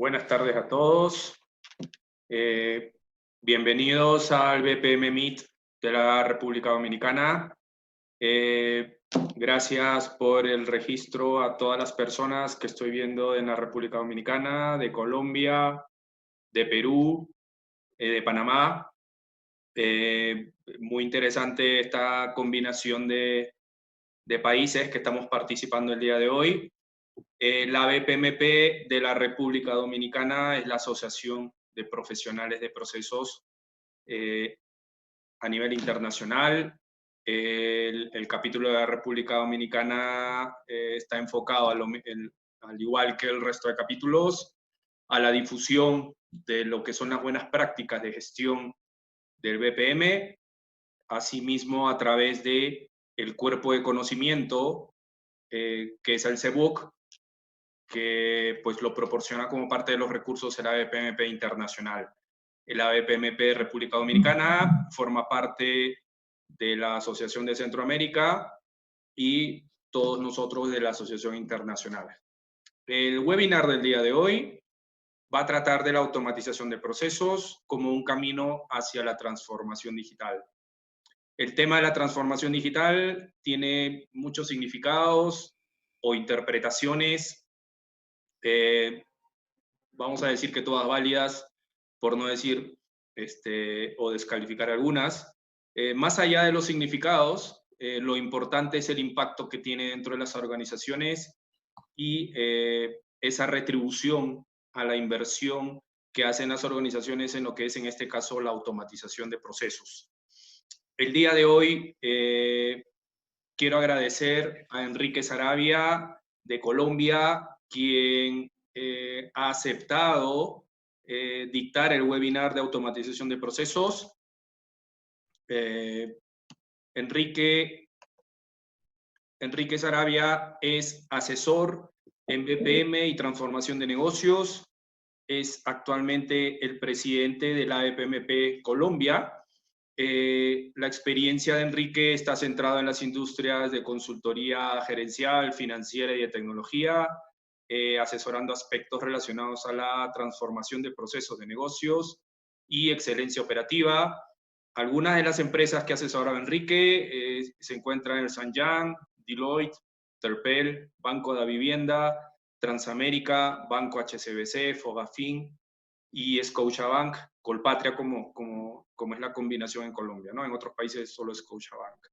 Buenas tardes a todos. Bienvenidos al BPM Meet de la República Dominicana. Gracias por el registro a todas las personas que estoy viendo en la República Dominicana, de Colombia, de Perú, de Panamá. Muy interesante esta combinación de países que estamos participando el día de hoy. La BPMP de la República Dominicana es la Asociación de Profesionales de Procesos a nivel internacional. El capítulo de la República Dominicana está enfocado, al igual que el resto de capítulos, a la difusión de lo que son las buenas prácticas de gestión del BPM, asimismo a través de el cuerpo de conocimiento que es el CEBUC, que pues lo proporciona como parte de los recursos el ABPMP internacional. El ABPMP República Dominicana forma parte de la Asociación de Centroamérica y todos nosotros de la Asociación Internacional. El webinar del día de hoy va a tratar de la automatización de procesos como un camino hacia la transformación digital. El tema de la transformación digital tiene muchos significados o interpretaciones, vamos a decir que todas válidas, por no decir o descalificar algunas. Más allá de los significados, lo importante es el impacto que tiene dentro de las organizaciones y esa retribución a la inversión que hacen las organizaciones en lo que es, en este caso, la automatización de procesos. El día de hoy quiero agradecer a Enrique Saravia de Colombia, quien ha aceptado dictar el webinar de automatización de procesos. Enrique Saravia es asesor en BPM y transformación de negocios. Es actualmente el presidente de la BPMP Colombia. La experiencia de Enrique está centrada en las industrias de consultoría gerencial, financiera y de tecnología, asesorando aspectos relacionados a la transformación de procesos de negocios y excelencia operativa. Algunas de las empresas que asesora Enrique se encuentran en el Sanyan, Deloitte, Terpel, Banco de Vivienda, Transamérica, Banco HSBC, Fogafín y Scotiabank, Colpatria como es la combinación en Colombia, ¿no? En otros países solo Scotiabank.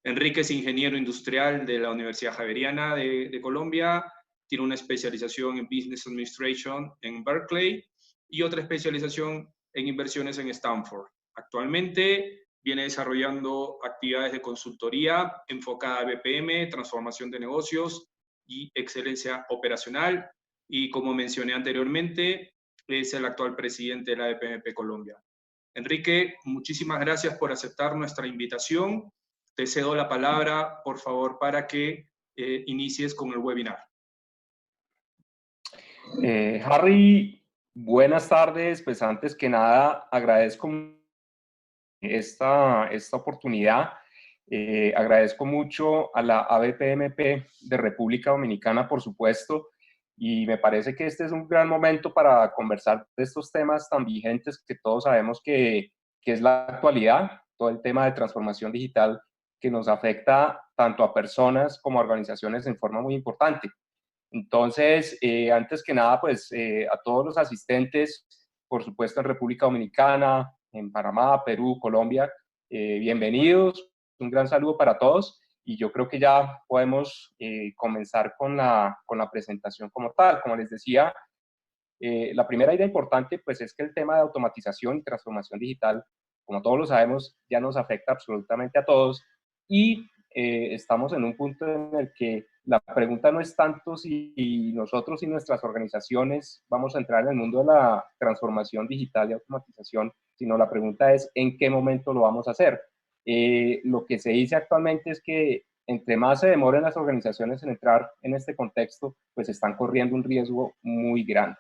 Enrique es ingeniero industrial de la Universidad Javeriana de Colombia, tiene una especialización en Business Administration en Berkeley y otra especialización en inversiones en Stanford. Actualmente viene desarrollando actividades de consultoría enfocada a BPM, transformación de negocios y excelencia operacional. Y como mencioné anteriormente, es el actual presidente de la BPMP Colombia. Enrique, muchísimas gracias por aceptar nuestra invitación. Te cedo la palabra, por favor, para que inicies con el webinar. Harry, buenas tardes. Pues antes que nada, agradezco esta oportunidad. Agradezco mucho a la ABPMP de República Dominicana, por supuesto, y me parece que este es un gran momento para conversar de estos temas tan vigentes que todos sabemos que es la actualidad, todo el tema de transformación digital que nos afecta tanto a personas como a organizaciones en forma muy importante. Entonces, antes que nada, pues a todos los asistentes, por supuesto en República Dominicana, en Panamá, Perú, Colombia, bienvenidos, un gran saludo para todos y yo creo que ya podemos comenzar con la presentación como tal. Como les decía, la primera idea importante pues es que el tema de automatización y transformación digital, como todos lo sabemos, ya nos afecta absolutamente a todos y estamos en un punto en el que la pregunta no es tanto si nosotros y nuestras organizaciones vamos a entrar en el mundo de la transformación digital y automatización, sino la pregunta es en qué momento lo vamos a hacer. Lo que se dice actualmente es que entre más se demoren las organizaciones en entrar en este contexto, pues están corriendo un riesgo muy grande.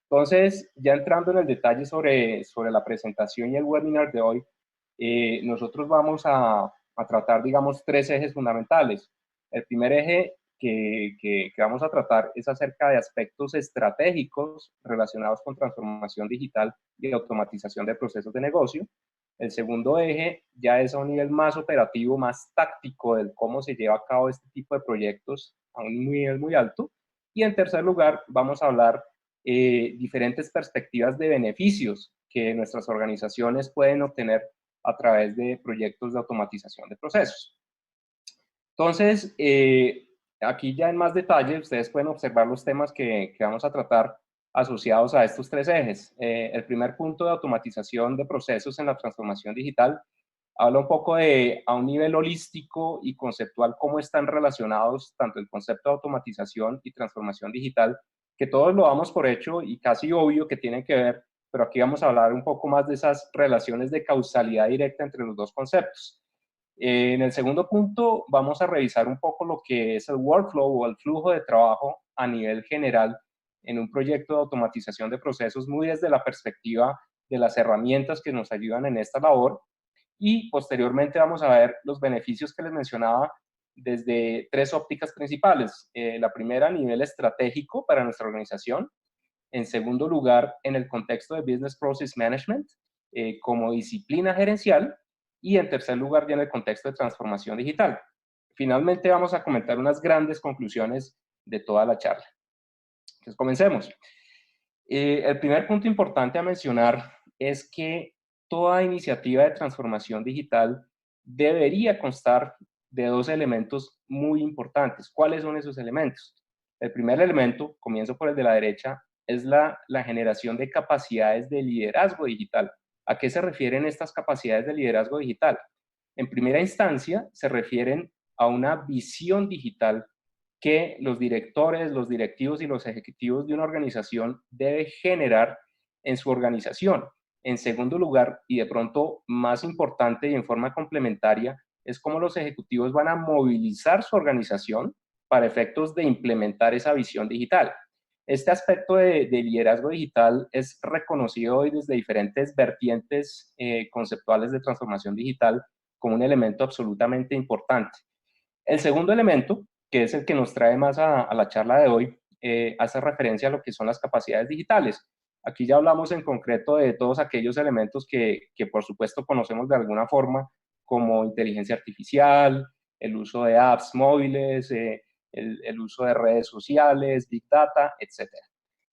Entonces, ya entrando en el detalle sobre la presentación y el webinar de hoy, nosotros vamos a tratar, digamos, tres ejes fundamentales. El primer eje que vamos a tratar es acerca de aspectos estratégicos relacionados con transformación digital y automatización de procesos de negocio. El segundo eje ya es a un nivel más operativo, más táctico del cómo se lleva a cabo este tipo de proyectos a un nivel muy alto. Y en tercer lugar, vamos a hablar diferentes perspectivas de beneficios que nuestras organizaciones pueden obtener a través de proyectos de automatización de procesos. Entonces, aquí ya en más detalle, ustedes pueden observar los temas que vamos a tratar asociados a estos tres ejes. El primer punto de automatización de procesos en la transformación digital habla un poco de, a un nivel holístico y conceptual, cómo están relacionados tanto el concepto de automatización y transformación digital, que todos lo damos por hecho y casi obvio que tienen que ver, pero aquí vamos a hablar un poco más de esas relaciones de causalidad directa entre los dos conceptos. En el segundo punto vamos a revisar un poco lo que es el workflow o el flujo de trabajo a nivel general en un proyecto de automatización de procesos, muy desde la perspectiva de las herramientas que nos ayudan en esta labor. Y posteriormente vamos a ver los beneficios que les mencionaba desde tres ópticas principales. La primera, a nivel estratégico para nuestra organización. En segundo lugar, en el contexto de Business Process Management, como disciplina gerencial. Y en tercer lugar, ya en el contexto de transformación digital. Finalmente, vamos a comentar unas grandes conclusiones de toda la charla. Entonces, comencemos. El primer punto importante a mencionar es que toda iniciativa de transformación digital debería constar de dos elementos muy importantes. ¿Cuáles son esos elementos? El primer elemento, comienzo por el de la derecha, es la generación de capacidades de liderazgo digital. ¿A qué se refieren estas capacidades de liderazgo digital? En primera instancia, se refieren a una visión digital que los directores, los directivos y los ejecutivos de una organización deben generar en su organización. En segundo lugar, y de pronto más importante y en forma complementaria, es cómo los ejecutivos van a movilizar su organización para efectos de implementar esa visión digital. Este aspecto de liderazgo digital es reconocido hoy desde diferentes vertientes conceptuales de transformación digital como un elemento absolutamente importante. El segundo elemento, que es el que nos trae más a la charla de hoy, hace referencia a lo que son las capacidades digitales. Aquí ya hablamos en concreto de todos aquellos elementos que por supuesto conocemos de alguna forma, como inteligencia artificial, el uso de apps móviles, el uso de redes sociales, Big Data, etc.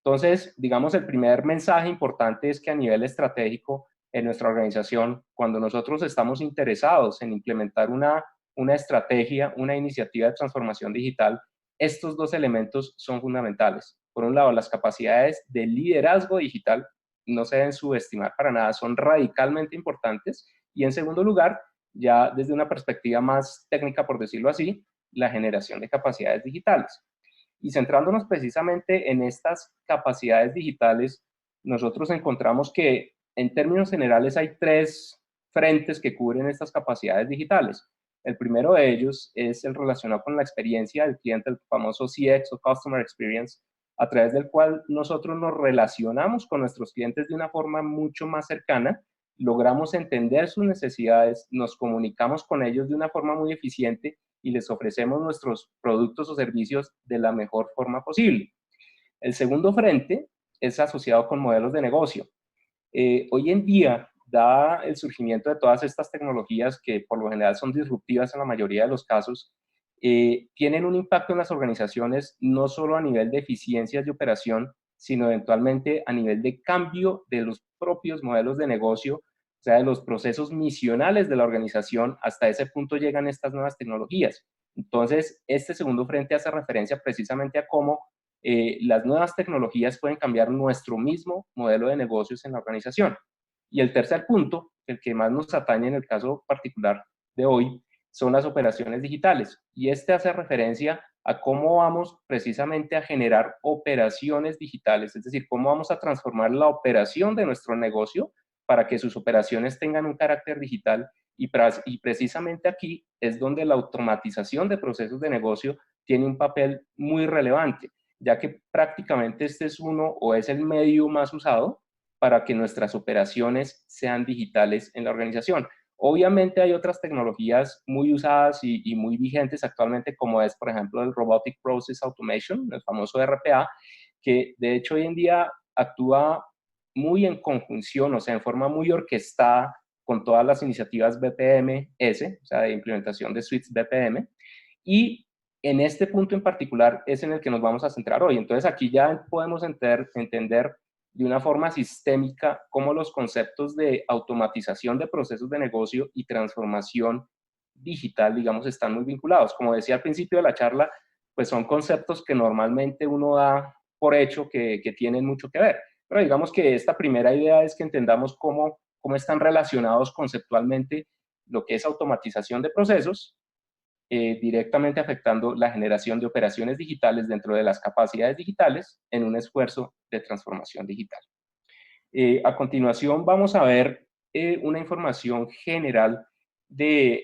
Entonces, digamos, el primer mensaje importante es que a nivel estratégico en nuestra organización, cuando nosotros estamos interesados en implementar una estrategia, una iniciativa de transformación digital, estos dos elementos son fundamentales. Por un lado, las capacidades de liderazgo digital no se deben subestimar para nada, son radicalmente importantes. Y en segundo lugar, ya desde una perspectiva más técnica, por decirlo así, la generación de capacidades digitales. Y centrándonos precisamente en estas capacidades digitales, nosotros encontramos que en términos generales hay tres frentes que cubren estas capacidades digitales. El primero de ellos es el relacionado con la experiencia del cliente, el famoso CX o Customer Experience, a través del cual nosotros nos relacionamos con nuestros clientes de una forma mucho más cercana, logramos entender sus necesidades, nos comunicamos con ellos de una forma muy eficiente y les ofrecemos nuestros productos o servicios de la mejor forma posible. El segundo frente es asociado con modelos de negocio. Hoy en día, dada el surgimiento de todas estas tecnologías que por lo general son disruptivas en la mayoría de los casos, tienen un impacto en las organizaciones no solo a nivel de eficiencias de operación, sino eventualmente a nivel de cambio de los propios modelos de negocio, o sea, de los procesos misionales de la organización. Hasta ese punto llegan estas nuevas tecnologías. Entonces, este segundo frente hace referencia precisamente a cómo las nuevas tecnologías pueden cambiar nuestro mismo modelo de negocios en la organización. Y el tercer punto, el que más nos atañe en el caso particular de hoy, son las operaciones digitales. Y este hace referencia a cómo vamos precisamente a generar operaciones digitales, es decir, cómo vamos a transformar la operación de nuestro negocio para que sus operaciones tengan un carácter digital. Y precisamente aquí es donde la automatización de procesos de negocio tiene un papel muy relevante, ya que prácticamente este es uno o es el medio más usado para que nuestras operaciones sean digitales en la organización. Obviamente hay otras tecnologías muy usadas y muy vigentes actualmente, como es, por ejemplo, el Robotic Process Automation, el famoso RPA, que de hecho hoy en día actúa muy en conjunción, o sea, en forma muy orquestada con todas las iniciativas BPMS, o sea, de implementación de suites BPM, y en este punto en particular es en el que nos vamos a centrar hoy. Entonces aquí ya podemos entender de una forma sistémica cómo los conceptos de automatización de procesos de negocio y transformación digital, digamos, están muy vinculados. Como decía al principio de la charla, pues son conceptos que normalmente uno da por hecho que tienen mucho que ver. Pero digamos que esta primera idea es que entendamos cómo están relacionados conceptualmente lo que es automatización de procesos, directamente afectando la generación de operaciones digitales dentro de las capacidades digitales en un esfuerzo de transformación digital. A continuación vamos a ver una información general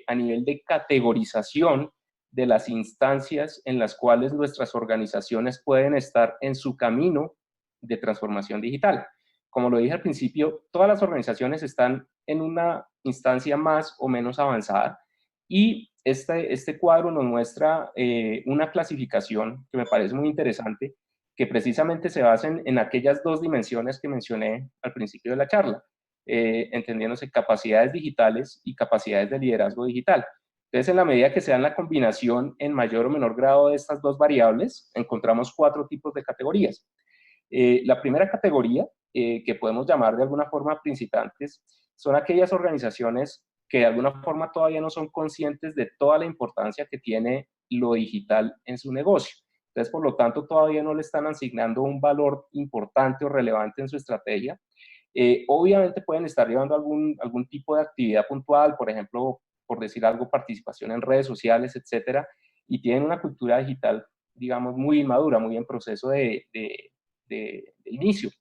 a nivel de categorización de las instancias en las cuales nuestras organizaciones pueden estar en su camino de transformación digital. Como lo dije al principio, todas las organizaciones están en una instancia más o menos avanzada y este cuadro nos muestra una clasificación que me parece muy interesante, que precisamente se basa en aquellas dos dimensiones que mencioné al principio de la charla, entendiéndose capacidades digitales y capacidades de liderazgo digital. Entonces, en la medida que se dan la combinación en mayor o menor grado de estas dos variables, encontramos 4 tipos de categorías. La primera categoría, que podemos llamar de alguna forma principiantes, son aquellas organizaciones que de alguna forma todavía no son conscientes de toda la importancia que tiene lo digital en su negocio. Entonces, por lo tanto, todavía no le están asignando un valor importante o relevante en su estrategia. Obviamente pueden estar llevando algún tipo de actividad puntual, por ejemplo, por decir algo, participación en redes sociales, etcétera, y tienen una cultura digital, digamos, muy inmadura, muy en proceso de inicio.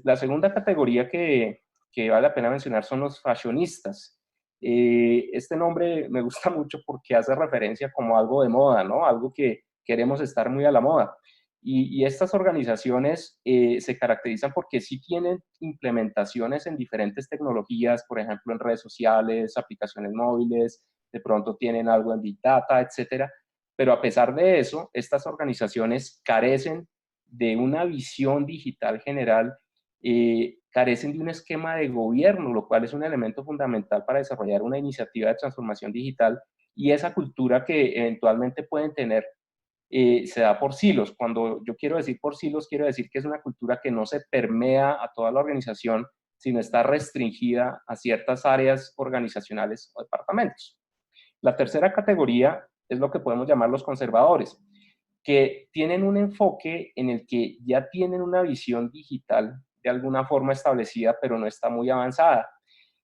La segunda categoría que vale la pena mencionar son los fashionistas. Este nombre me gusta mucho porque hace referencia como algo de moda, ¿no? Algo que queremos estar muy a la moda. Y estas organizaciones se caracterizan porque sí tienen implementaciones en diferentes tecnologías, por ejemplo, en redes sociales, aplicaciones móviles, de pronto tienen algo en Big Data, etcétera. Pero a pesar de eso, estas organizaciones carecen de una visión digital general, carecen de un esquema de gobierno, lo cual es un elemento fundamental para desarrollar una iniciativa de transformación digital, y esa cultura que eventualmente pueden tener se da por silos. Cuando yo quiero decir por silos, quiero decir que es una cultura que no se permea a toda la organización, sino está restringida a ciertas áreas organizacionales o departamentos. La tercera categoría es lo que podemos llamar los conservadores, que tienen un enfoque en el que ya tienen una visión digital de alguna forma establecida, pero no está muy avanzada.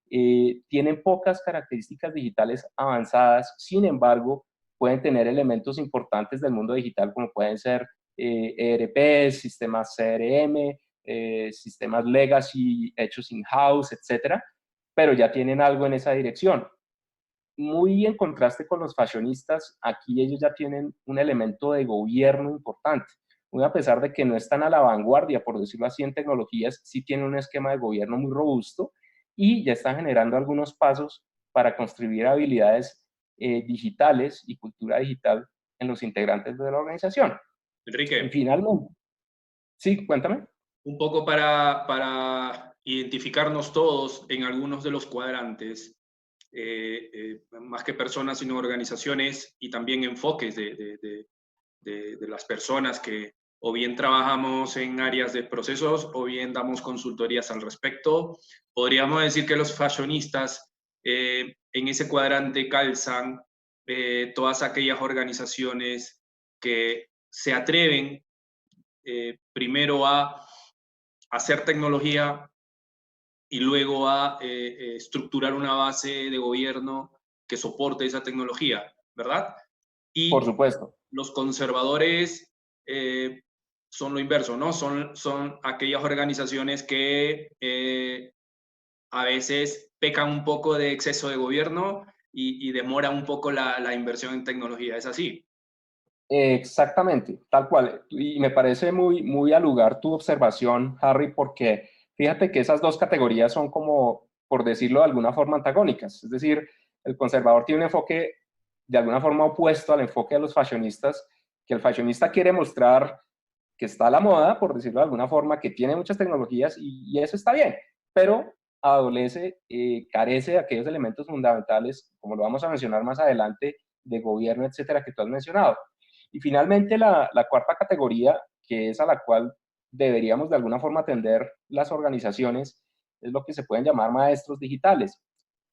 Tienen pocas características digitales avanzadas, sin embargo, pueden tener elementos importantes del mundo digital, como pueden ser ERPs, sistemas CRM, sistemas legacy hechos in-house, etcétera, pero ya tienen algo en esa dirección. Muy en contraste con los fashionistas, aquí ellos ya tienen un elemento de gobierno importante. Muy a pesar de que no están a la vanguardia, por decirlo así, en tecnologías, sí tienen un esquema de gobierno muy robusto y ya están generando algunos pasos para construir habilidades digitales y cultura digital en los integrantes de la organización. Y Enrique, finalmente, sí, cuéntame. un poco para identificarnos todos en algunos de los cuadrantes, más que personas, sino organizaciones y también enfoques de las personas que o bien trabajamos en áreas de procesos o bien damos consultorías al respecto. Podríamos decir que los fashionistas en ese cuadrante calzan todas aquellas organizaciones que se atreven primero a hacer tecnología y luego a estructurar una base de gobierno que soporte esa tecnología, ¿verdad? Por Y supuesto. los conservadores son lo inverso, ¿no? Son aquellas organizaciones que a veces pecan un poco de exceso de gobierno y demora un poco la inversión en tecnología. ¿Es así? Exactamente, tal cual. Y me parece muy al lugar tu observación, Harry, porque fíjate que esas dos categorías son como, por decirlo de alguna forma, antagónicas. Es decir, el conservador tiene un enfoque de alguna forma opuesto al enfoque de los fashionistas, que el fashionista quiere mostrar que está a la moda, por decirlo de alguna forma, que tiene muchas tecnologías y eso está bien, pero adolece, carece de aquellos elementos fundamentales, como lo vamos a mencionar más adelante, de gobierno, etcétera, que tú has mencionado. Y finalmente la cuarta categoría, que es a la cual deberíamos de alguna forma atender las organizaciones, es lo que se pueden llamar maestros digitales.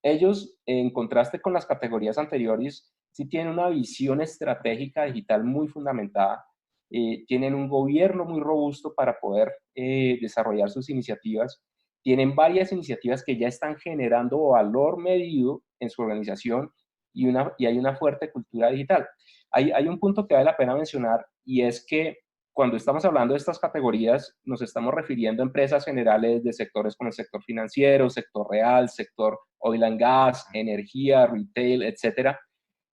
Ellos, en contraste con las categorías anteriores, sí tienen una visión estratégica digital muy fundamentada, tienen un gobierno muy robusto para poder desarrollar sus iniciativas, tienen varias iniciativas que ya están generando valor medido en su organización y hay una fuerte cultura digital. Hay un punto que vale la pena mencionar y es que cuando estamos hablando de estas categorías, nos estamos refiriendo a empresas generales de sectores como el sector financiero, sector real, sector oil and gas, energía, retail, etcétera.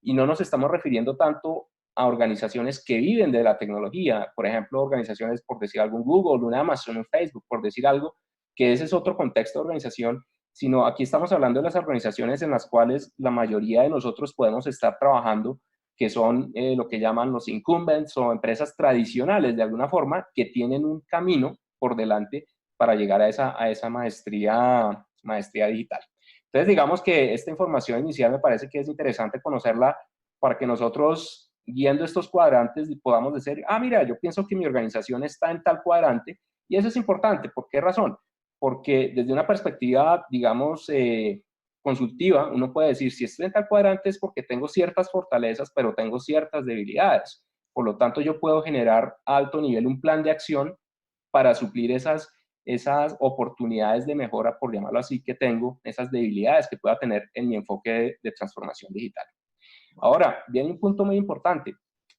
Y no nos estamos refiriendo tanto a organizaciones que viven de la tecnología, por ejemplo, organizaciones, por decir algo, un Google, un Amazon, un Facebook, por decir algo, que ese es otro contexto de organización, sino aquí estamos hablando de las organizaciones en las cuales la mayoría de nosotros podemos estar trabajando, que son lo que llaman los incumbents o empresas tradicionales de alguna forma, que tienen un camino por delante para llegar a esa maestría digital. Entonces, digamos que esta información inicial me parece que es interesante conocerla para que nosotros, viendo estos cuadrantes, podamos decir, ah, mira, yo pienso que mi organización está en tal cuadrante, y eso es importante. ¿Por qué razón? Porque desde una perspectiva, digamos, consultiva, uno puede decir, si estoy en tal cuadrante es porque tengo ciertas fortalezas, pero tengo ciertas debilidades. Por lo tanto, yo puedo generar a alto nivel un plan de acción para suplir esas oportunidades de mejora, por llamarlo así, que tengo, esas debilidades que pueda tener en mi enfoque de transformación digital. Ahora, viene un punto muy importante.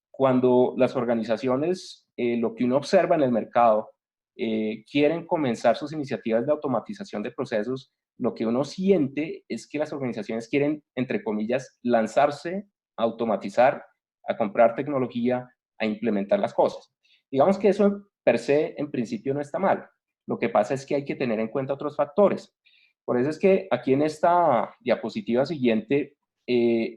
Cuando las organizaciones, lo que uno observa en el mercado, quieren comenzar sus iniciativas de automatización de procesos, lo que uno siente es que las organizaciones quieren, entre comillas, lanzarse a automatizar, a comprar tecnología, a implementar las cosas. Digamos que eso per se, en principio, no está mal. Lo que pasa es que hay que tener en cuenta otros factores. Por eso es que aquí en esta diapositiva siguiente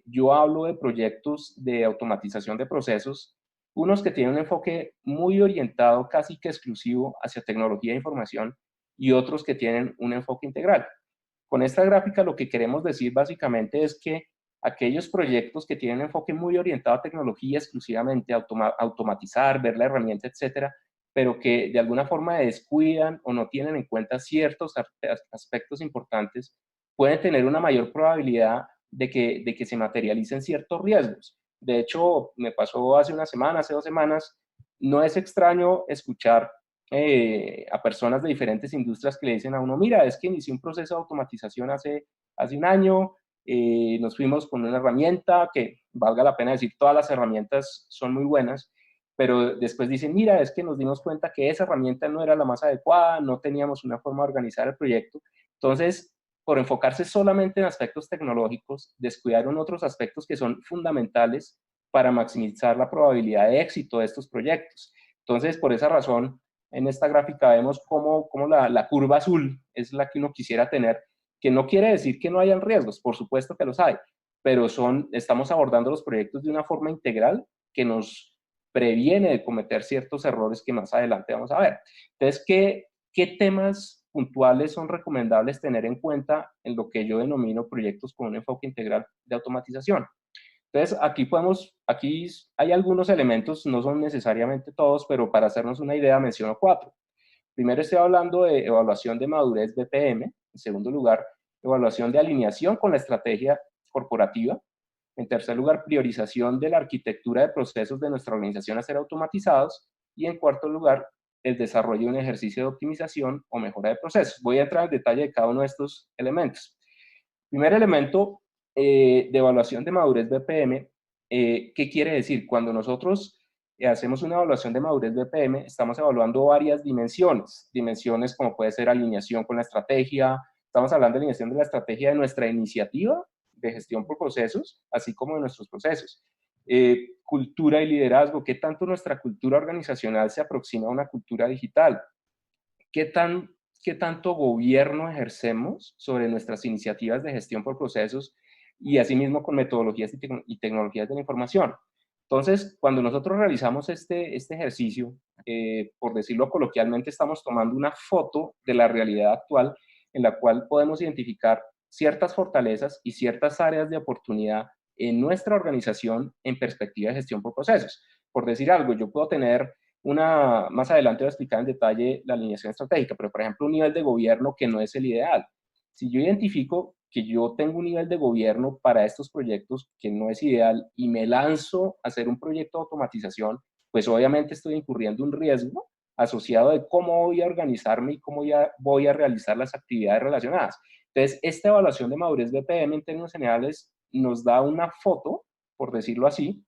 yo hablo de proyectos de automatización de procesos, unos que tienen un enfoque muy orientado, casi que exclusivo hacia tecnología e información, y otros que tienen un enfoque integral. Con esta gráfica lo que queremos decir básicamente es que aquellos proyectos que tienen un enfoque muy orientado a tecnología exclusivamente, automatizar, ver la herramienta, etcétera, pero que de alguna forma descuidan o no tienen en cuenta ciertos aspectos importantes, pueden tener una mayor probabilidad de que se materialicen ciertos riesgos. De hecho, me pasó hace una semana, hace 2 semanas, no es extraño escuchar a personas de diferentes industrias que le dicen a uno, mira, es que inicié un proceso de automatización hace un año, nos fuimos con una herramienta que, valga la pena decir, todas las herramientas son muy buenas, pero después dicen, mira, es que nos dimos cuenta que esa herramienta no era la más adecuada, no teníamos una forma de organizar el proyecto. Entonces, por enfocarse solamente en aspectos tecnológicos, descuidaron otros aspectos que son fundamentales para maximizar la probabilidad de éxito de estos proyectos. Entonces, por esa razón, en esta gráfica vemos cómo la curva azul es la que uno quisiera tener, que no quiere decir que no hayan riesgos, por supuesto que los hay, pero estamos abordando los proyectos de una forma integral que nos previene de cometer ciertos errores que más adelante vamos a ver. Entonces, ¿qué temas puntuales son recomendables tener en cuenta en lo que yo denomino proyectos con un enfoque integral de automatización? Entonces, aquí hay algunos elementos, no son necesariamente todos, pero para hacernos una idea menciono 4. Primero estoy hablando de evaluación de madurez BPM. En segundo lugar, evaluación de alineación con la estrategia corporativa. En tercer lugar, priorización de la arquitectura de procesos de nuestra organización a ser automatizados. Y en cuarto lugar, el desarrollo de un ejercicio de optimización o mejora de procesos. Voy a entrar en detalle de cada uno de estos elementos. Primer elemento de evaluación de madurez BPM, ¿qué quiere decir? Cuando nosotros hacemos una evaluación de madurez BPM, estamos evaluando varias dimensiones como puede ser alineación con la estrategia, estamos hablando de alineación de la estrategia de nuestra iniciativa de gestión por procesos, así como de nuestros procesos. Cultura y liderazgo, ¿qué tanto nuestra cultura organizacional se aproxima a una cultura digital? ¿Qué tan qué tanto gobierno ejercemos sobre nuestras iniciativas de gestión por procesos y asimismo con metodologías y tecnologías de la información. Entonces, cuando nosotros realizamos este ejercicio, por decirlo coloquialmente, estamos tomando una foto de la realidad actual en la cual podemos identificar ciertas fortalezas y ciertas áreas de oportunidad en nuestra organización en perspectiva de gestión por procesos. Por decir algo, yo puedo tener más adelante voy a explicar en detalle la alineación estratégica, pero por ejemplo un nivel de gobierno que no es el ideal. Si yo identifico que yo tengo un nivel de gobierno para estos proyectos que no es ideal y me lanzo a hacer un proyecto de automatización, pues obviamente estoy incurriendo un riesgo asociado de cómo voy a organizarme y cómo ya voy a realizar las actividades relacionadas. Entonces, esta evaluación de madurez BPM en términos generales nos da una foto, por decirlo así,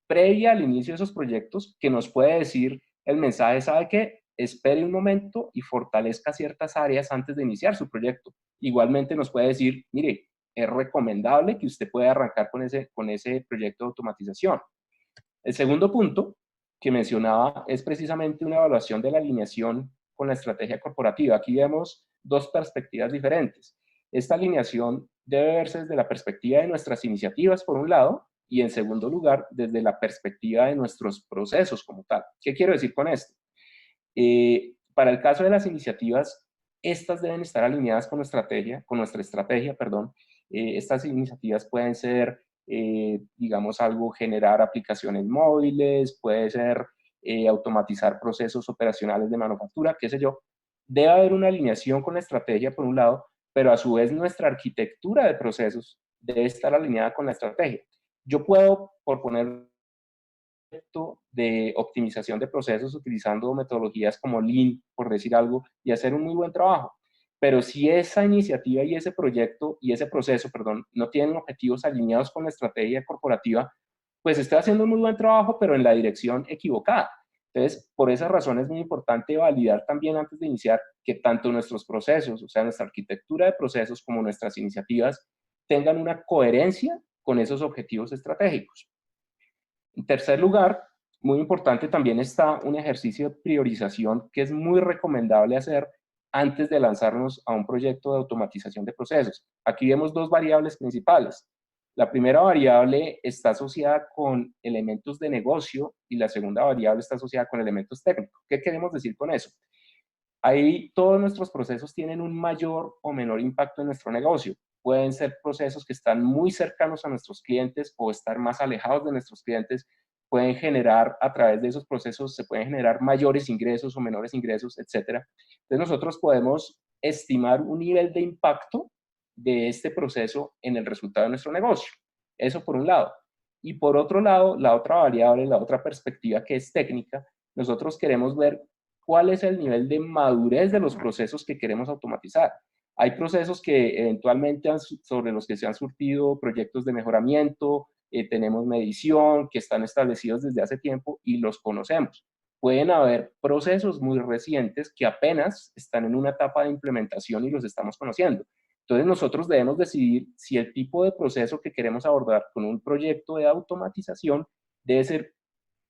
previa al inicio de esos proyectos que nos puede decir el mensaje, ¿sabe qué? Espere un momento y fortalezca ciertas áreas antes de iniciar su proyecto. Igualmente nos puede decir, mire, es recomendable que usted pueda arrancar con ese proyecto de automatización. El segundo punto que mencionaba es precisamente una evaluación de la alineación con la estrategia corporativa. Aquí vemos dos perspectivas diferentes. Esta alineación debe verse desde la perspectiva de nuestras iniciativas, por un lado, y en segundo lugar, desde la perspectiva de nuestros procesos como tal. ¿Qué quiero decir con esto? Para el caso de las iniciativas, estas deben estar alineadas con nuestra estrategia. Estas iniciativas pueden ser, digamos, algo generar aplicaciones móviles, puede ser automatizar procesos operacionales de manufactura, qué sé yo. Debe haber una alineación con la estrategia, por un lado, pero a su vez nuestra arquitectura de procesos debe estar alineada con la estrategia. Yo puedo, por poner de optimización de procesos utilizando metodologías como Lean, por decir algo, y hacer un muy buen trabajo. Pero si esa iniciativa y ese proyecto y ese proceso, perdón, no tienen objetivos alineados con la estrategia corporativa, pues está haciendo un muy buen trabajo, pero en la dirección equivocada. Entonces, por esa razón es muy importante validar también antes de iniciar que tanto nuestros procesos, o sea, nuestra arquitectura de procesos como nuestras iniciativas, tengan una coherencia con esos objetivos estratégicos. En tercer lugar, muy importante también está un ejercicio de priorización que es muy recomendable hacer antes de lanzarnos a un proyecto de automatización de procesos. Aquí vemos dos variables principales. La primera variable está asociada con elementos de negocio y la segunda variable está asociada con elementos técnicos. ¿Qué queremos decir con eso? Ahí todos nuestros procesos tienen un mayor o menor impacto en nuestro negocio. Pueden ser procesos que están muy cercanos a nuestros clientes o estar más alejados de nuestros clientes. Pueden generar, a través de esos procesos, se pueden generar mayores ingresos o menores ingresos, etc. Entonces nosotros podemos estimar un nivel de impacto de este proceso en el resultado de nuestro negocio. Eso por un lado. Y por otro lado, la otra variable, la otra perspectiva que es técnica, nosotros queremos ver cuál es el nivel de madurez de los procesos que queremos automatizar. Hay procesos que eventualmente sobre los que se han surtido proyectos de mejoramiento, tenemos medición, que están establecidos desde hace tiempo y los conocemos. Pueden haber procesos muy recientes que apenas están en una etapa de implementación y los estamos conociendo. Entonces nosotros debemos decidir si el tipo de proceso que queremos abordar con un proyecto de automatización debe ser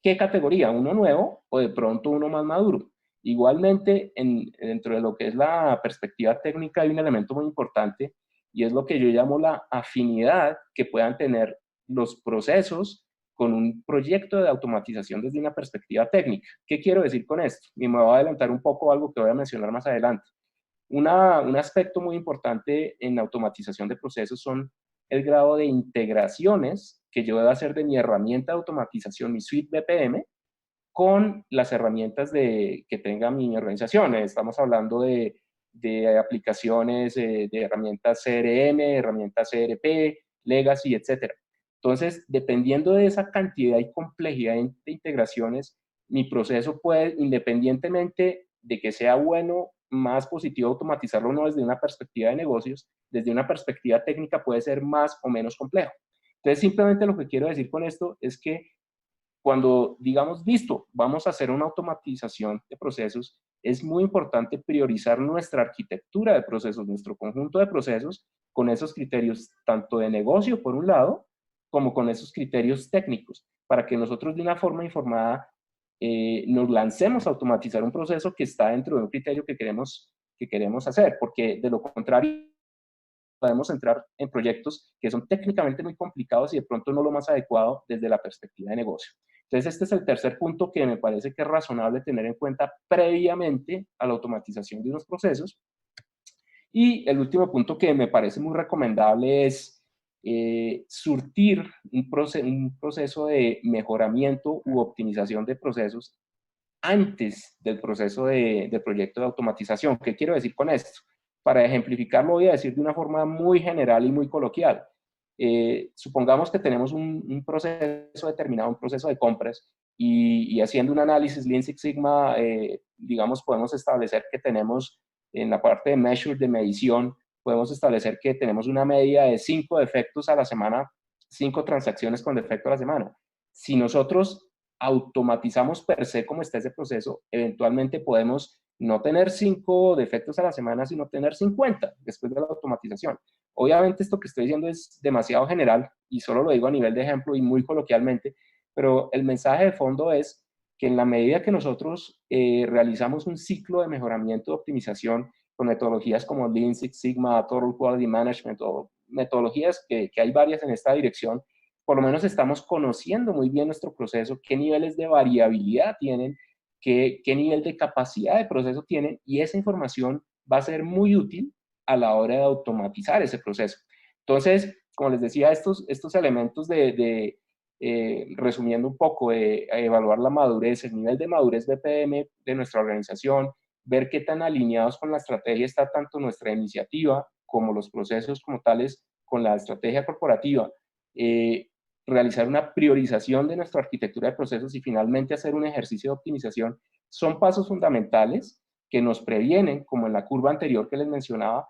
qué categoría, uno nuevo o de pronto uno más maduro. Igualmente, dentro de lo que es la perspectiva técnica hay un elemento muy importante y es lo que yo llamo la afinidad que puedan tener los procesos con un proyecto de automatización desde una perspectiva técnica. ¿Qué quiero decir con esto? Y me voy a adelantar un poco a algo que voy a mencionar más adelante. Un aspecto muy importante en automatización de procesos son el grado de integraciones que yo debo hacer de mi herramienta de automatización, mi suite BPM, con las herramientas que tenga mi organización. Estamos hablando de aplicaciones, de herramientas CRM, herramientas CRP, Legacy, etc. Entonces, dependiendo de esa cantidad y complejidad de integraciones, mi proceso puede, independientemente de que sea bueno, más positivo automatizarlo o no desde una perspectiva de negocios, desde una perspectiva técnica puede ser más o menos complejo. Entonces, simplemente lo que quiero decir con esto es que cuando digamos, listo, vamos a hacer una automatización de procesos, es muy importante priorizar nuestra arquitectura de procesos, nuestro conjunto de procesos, con esos criterios tanto de negocio, por un lado, como con esos criterios técnicos, para que nosotros de una forma informada nos lancemos a automatizar un proceso que está dentro de un criterio que que queremos hacer, porque de lo contrario podemos entrar en proyectos que son técnicamente muy complicados y de pronto no lo más adecuado desde la perspectiva de negocio. Entonces, este es el tercer punto que me parece que es razonable tener en cuenta previamente a la automatización de unos procesos. Y el último punto que me parece muy recomendable es surtir un proceso de mejoramiento u optimización de procesos antes del proceso del proyecto de automatización. ¿Qué quiero decir con esto? Para ejemplificarlo voy a decir de una forma muy general y muy coloquial. Supongamos que tenemos un proceso determinado, un proceso de compras, y haciendo un análisis Lean Six Sigma, digamos, podemos establecer que tenemos en la parte de measure, de medición, podemos establecer que tenemos una media de 5 defectos a la semana, 5 transacciones con defecto a la semana. Si nosotros automatizamos per se como está ese proceso, eventualmente podemos no tener 5 defectos a la semana, sino tener 50 después de la automatización. Obviamente esto que estoy diciendo es demasiado general y solo lo digo a nivel de ejemplo y muy coloquialmente, pero el mensaje de fondo es que en la medida que nosotros realizamos un ciclo de mejoramiento de optimización con metodologías como Lean Six Sigma, Total Quality Management o metodologías que hay varias en esta dirección, por lo menos estamos conociendo muy bien nuestro proceso, qué niveles de variabilidad tienen, qué nivel de capacidad de proceso tienen, y esa información va a ser muy útil a la hora de automatizar ese proceso. Entonces, como les decía, estos elementos resumiendo un poco, de evaluar la madurez, el nivel de madurez BPM de nuestra organización, ver qué tan alineados con la estrategia está tanto nuestra iniciativa como los procesos como tales con la estrategia corporativa, realizar una priorización de nuestra arquitectura de procesos y finalmente hacer un ejercicio de optimización, son pasos fundamentales que nos previenen, como en la curva anterior que les mencionaba,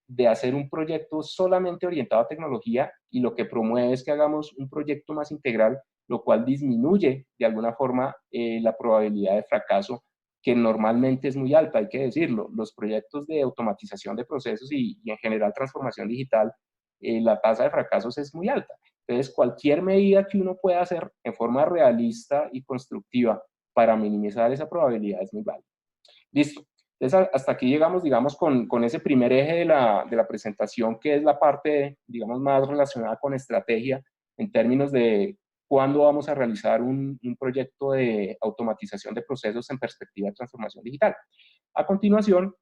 de hacer un proyecto solamente orientado a tecnología, y lo que promueve es que hagamos un proyecto más integral, lo cual disminuye de alguna forma la probabilidad de fracaso, que normalmente es muy alta, hay que decirlo. Los proyectos de automatización de procesos y en general transformación digital, la tasa de fracasos es muy alta. Entonces, cualquier medida que uno pueda hacer en forma realista y constructiva para minimizar esa probabilidad es muy válida. Listo. Entonces, hasta aquí llegamos, digamos, con ese primer eje de la presentación, que es la parte, digamos, más relacionada con estrategia, en términos de cuándo vamos a realizar un proyecto de automatización de procesos en perspectiva de transformación digital. A continuación,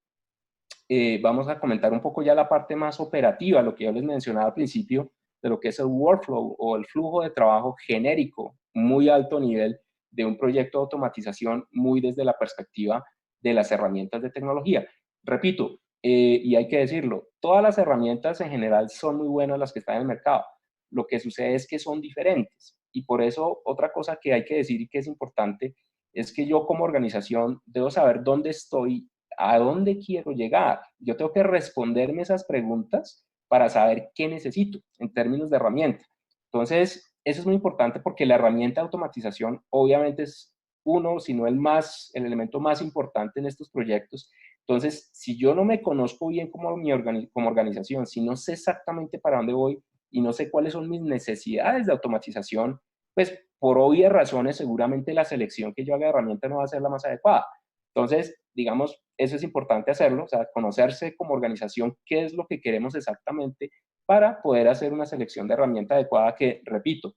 vamos a comentar un poco ya la parte más operativa, lo que yo les mencionaba al principio, de lo que es el workflow o el flujo de trabajo genérico, muy alto nivel de un proyecto de automatización, muy desde la perspectiva de las herramientas de tecnología. Repito, y hay que decirlo, todas las herramientas en general son muy buenas las que están en el mercado. Lo que sucede es que son diferentes, y por eso otra cosa que hay que decir y que es importante es que yo como organización debo saber dónde estoy, a dónde quiero llegar. Yo tengo que responderme esas preguntas para saber qué necesito en términos de herramienta. Entonces, eso es muy importante porque la herramienta de automatización obviamente es uno, si no el elemento más importante en estos proyectos. Entonces, si yo no me conozco bien como organización, si no sé exactamente para dónde voy y no sé cuáles son mis necesidades de automatización, pues por obvias razones seguramente la selección que yo haga de herramienta no va a ser la más adecuada. Entonces, digamos, eso es importante hacerlo, o sea, conocerse como organización qué es lo que queremos exactamente para poder hacer una selección de herramienta adecuada que, repito,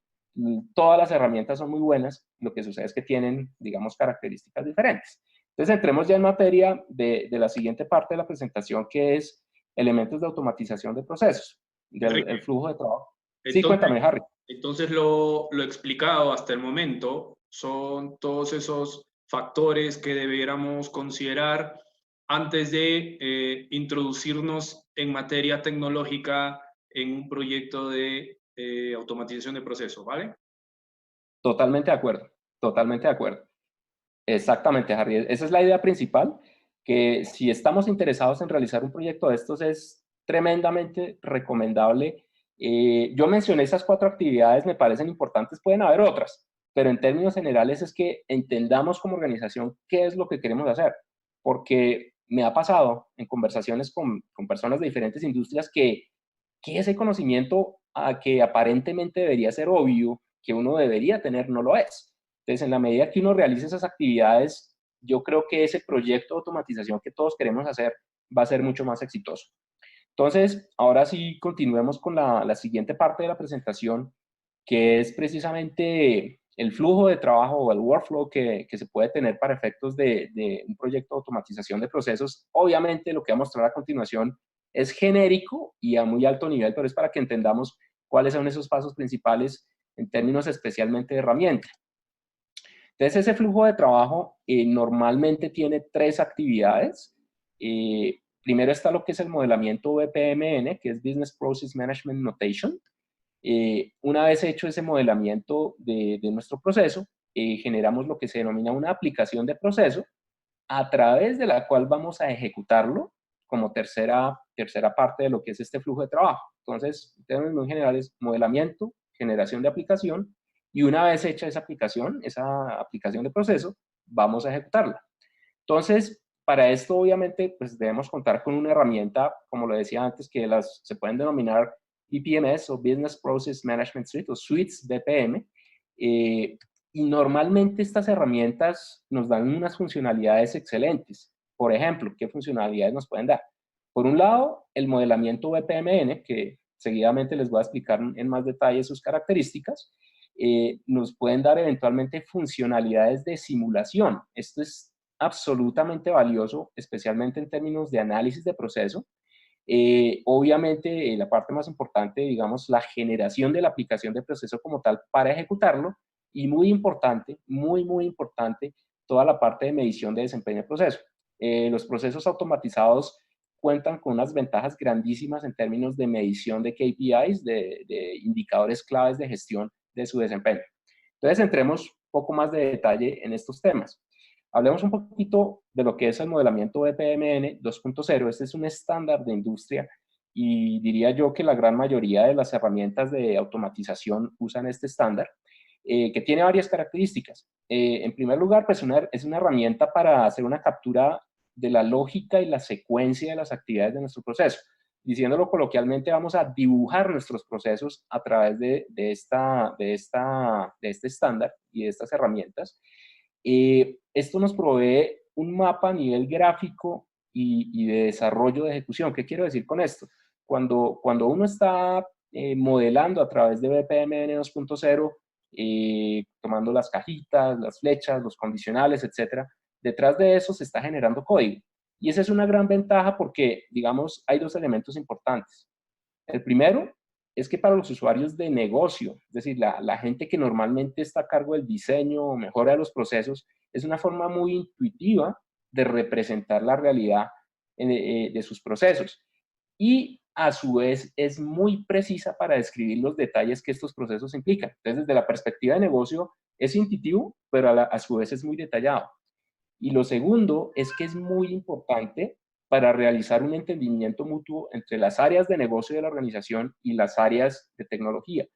todas las herramientas son muy buenas, lo que sucede es que tienen, digamos, características diferentes. Entonces, entremos ya en materia de la siguiente parte de la presentación, que es elementos de automatización de procesos, del flujo de trabajo. Sí, Entonces, cuéntame, Harry. Entonces, lo explicado hasta el momento son todos esos factores que debiéramos considerar antes de introducirnos en materia tecnológica en un proyecto de automatización de procesos, ¿vale? Totalmente de acuerdo, totalmente de acuerdo. Exactamente, Harry. Esa es la idea principal, que si estamos interesados en realizar un proyecto de estos es tremendamente recomendable. Yo mencioné esas 4 actividades, me parecen importantes, pueden haber otras, pero en términos generales es que entendamos como organización qué es lo que queremos hacer, porque me ha pasado en conversaciones con personas de diferentes industrias que ese conocimiento que aparentemente debería ser obvio, que uno debería tener, no lo es. Entonces, en la medida que uno realice esas actividades, yo creo que ese proyecto de automatización que todos queremos hacer va a ser mucho más exitoso. Entonces, ahora sí, continuemos con la siguiente parte de la presentación, que es precisamente el flujo de trabajo o el workflow que se puede tener para efectos de un proyecto de automatización de procesos. Obviamente, lo que voy a mostrar a continuación es genérico y a muy alto nivel, pero es para que entendamos cuáles son esos pasos principales en términos especialmente de herramienta. Entonces, ese flujo de trabajo normalmente tiene 3 actividades. Primero está lo que es el modelamiento BPMN, que es Business Process Management Notation. Una vez hecho ese modelamiento de nuestro proceso, generamos lo que se denomina una aplicación de proceso, a través de la cual vamos a ejecutarlo como tercera parte de lo que es este flujo de trabajo. Entonces, en términos muy generales, modelamiento, generación de aplicación, y una vez hecha esa aplicación de proceso, vamos a ejecutarla. Entonces, para esto, obviamente, pues debemos contar con una herramienta, como lo decía antes, que se pueden denominar BPMS o Business Process Management Suite o Suites BPM. Y normalmente estas herramientas nos dan unas funcionalidades excelentes. Por ejemplo, ¿qué funcionalidades nos pueden dar? Por un lado, el modelamiento BPMN, que seguidamente les voy a explicar en más detalle sus características, nos pueden dar eventualmente funcionalidades de simulación. Esto es absolutamente valioso, especialmente en términos de análisis de proceso. Obviamente, la parte más importante, digamos, la generación de la aplicación de proceso como tal para ejecutarlo, y muy importante, muy importante, toda la parte de medición de desempeño de proceso. Los procesos automatizados cuentan con unas ventajas grandísimas en términos de medición de KPIs, de indicadores claves de gestión de su desempeño. Entonces, entremos un poco más de detalle en estos temas. Hablemos un poquito de lo que es el modelamiento BPMN 2.0. Este es un estándar de industria y diría yo que la gran mayoría de las herramientas de automatización usan este estándar, que tiene varias características. En primer lugar, pues es una herramienta para hacer una captura de la lógica y la secuencia de las actividades de nuestro proceso. Diciéndolo coloquialmente, vamos a dibujar nuestros procesos a través de este estándar y de estas herramientas. Esto nos provee un mapa a nivel gráfico y de desarrollo de ejecución. ¿Qué quiero decir con esto? Cuando uno está modelando a través de BPMN 2.0, tomando las cajitas, las flechas, los condicionales, etcétera, detrás de eso se está generando código. Y esa es una gran ventaja porque, digamos, hay 2 elementos importantes. El primero es que para los usuarios de negocio, es decir, la gente que normalmente está a cargo del diseño o mejora de los procesos, es una forma muy intuitiva de representar la realidad de sus procesos. Y a su vez es muy precisa para describir los detalles que estos procesos implican. Entonces, desde la perspectiva de negocio, es intuitivo, pero a su vez es muy detallado. Y lo segundo es que es muy importante para realizar un entendimiento mutuo entre las áreas de negocio de la organización y las áreas de tecnología.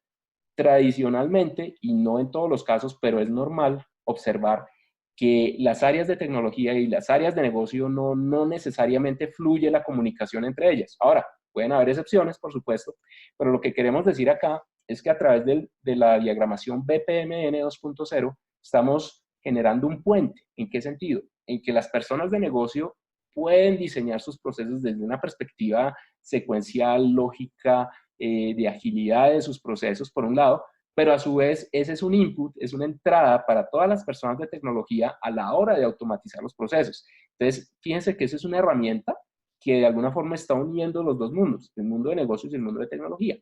Tradicionalmente, y no en todos los casos, pero es normal observar que las áreas de tecnología y las áreas de negocio no necesariamente fluye la comunicación entre ellas. Ahora, pueden haber excepciones, por supuesto, pero lo que queremos decir acá es que a través de la diagramación BPMN 2.0 estamos generando un puente. ¿En qué sentido? En que las personas de negocio pueden diseñar sus procesos desde una perspectiva secuencial, lógica, de agilidad de sus procesos, por un lado, pero a su vez ese es un input, es una entrada para todas las personas de tecnología a la hora de automatizar los procesos. Entonces, fíjense que eso es una herramienta que de alguna forma está uniendo los 2 mundos, el mundo de negocios y el mundo de tecnología.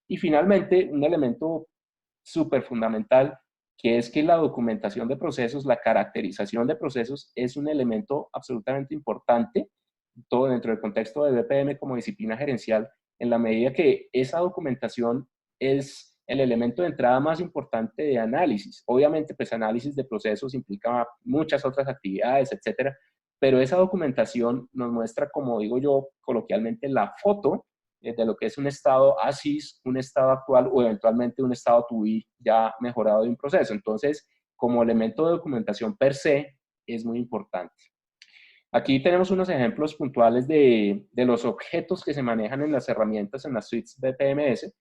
Y finalmente, un elemento súper fundamental, que es que la documentación de procesos, la caracterización de procesos es un elemento absolutamente importante, todo dentro del contexto de BPM como disciplina gerencial, en la medida que esa documentación es el elemento de entrada más importante de análisis. Obviamente, pues análisis de procesos implica muchas otras actividades, etcétera, pero esa documentación nos muestra, como digo yo coloquialmente, la foto de lo que es un estado ASIS, un estado actual o eventualmente un estado to be ya mejorado de un proceso. Entonces, como elemento de documentación per se, es muy importante. Aquí tenemos unos ejemplos puntuales de los objetos que se manejan en las herramientas, en las suites de PMS.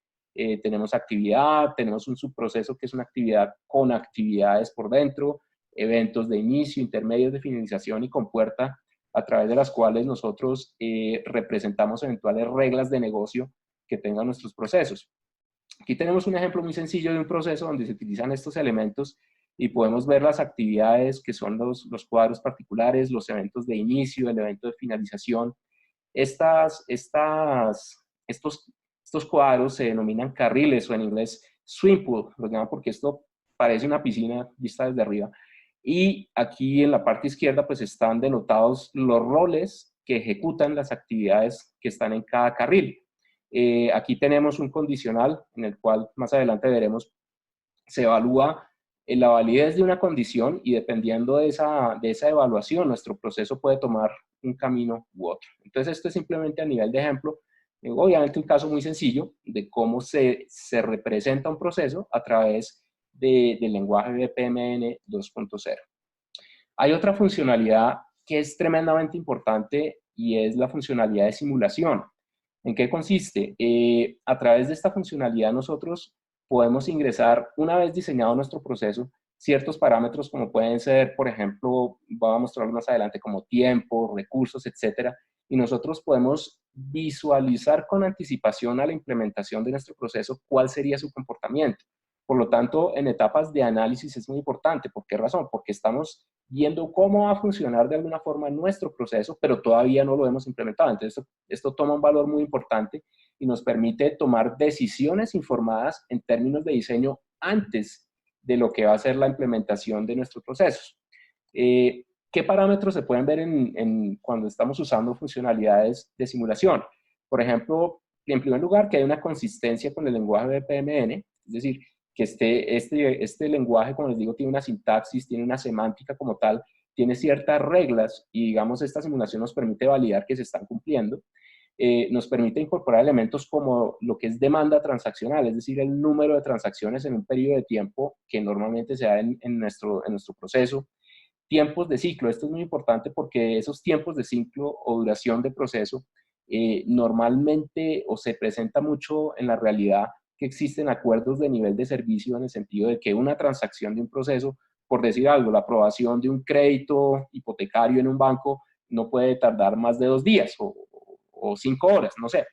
Tenemos actividad, tenemos un subproceso que es una actividad con actividades por dentro, eventos de inicio, intermedios de finalización y compuerta a través de las cuales nosotros representamos eventuales reglas de negocio que tengan nuestros procesos. Aquí tenemos un ejemplo muy sencillo de un proceso donde se utilizan estos elementos y podemos ver las actividades que son los cuadros particulares, los eventos de inicio, el evento de finalización. Estos cuadros se denominan carriles o en inglés swim pool, los llaman porque esto parece una piscina vista desde arriba. Y aquí en la parte izquierda pues están denotados los roles que ejecutan las actividades que están en cada carril. Aquí tenemos un condicional en el cual más adelante veremos, se evalúa la validez de una condición y dependiendo de esa evaluación, nuestro proceso puede tomar un camino u otro. Entonces, esto es simplemente a nivel de ejemplo, obviamente un caso muy sencillo de cómo se representa un proceso a través del lenguaje BPMN 2.0. Hay otra funcionalidad que es tremendamente importante y es la funcionalidad de simulación. ¿En qué consiste? A través de esta funcionalidad nosotros podemos ingresar, una vez diseñado nuestro proceso, ciertos parámetros como pueden ser, por ejemplo, voy a mostrarlo más adelante, como tiempo, recursos, etcétera, y nosotros podemos visualizar con anticipación a la implementación de nuestro proceso cuál sería su comportamiento. Por lo tanto, en etapas de análisis es muy importante. ¿Por qué razón? Porque estamos viendo cómo va a funcionar de alguna forma nuestro proceso, pero todavía no lo hemos implementado. Entonces, esto toma un valor muy importante y nos permite tomar decisiones informadas en términos de diseño antes de lo que va a ser la implementación de nuestros procesos. ¿Qué parámetros se pueden ver cuando estamos usando funcionalidades de simulación? Por ejemplo, en primer lugar, que hay una consistencia con el lenguaje BPMN, es decir, que este lenguaje, como les digo, tiene una sintaxis, tiene una semántica como tal, tiene ciertas reglas y, digamos, esta simulación nos permite validar que se están cumpliendo. Nos permite incorporar elementos como lo que es demanda transaccional, es decir, el número de transacciones en un periodo de tiempo que normalmente se da en nuestro proceso. Tiempos de ciclo, esto es muy importante porque esos tiempos de ciclo o duración de proceso normalmente o se presenta mucho en la realidad que existen acuerdos de nivel de servicio en el sentido de que una transacción de un proceso, por decir algo, la aprobación de un crédito hipotecario en un banco no puede tardar más de 2 días o 5 horas, no sé.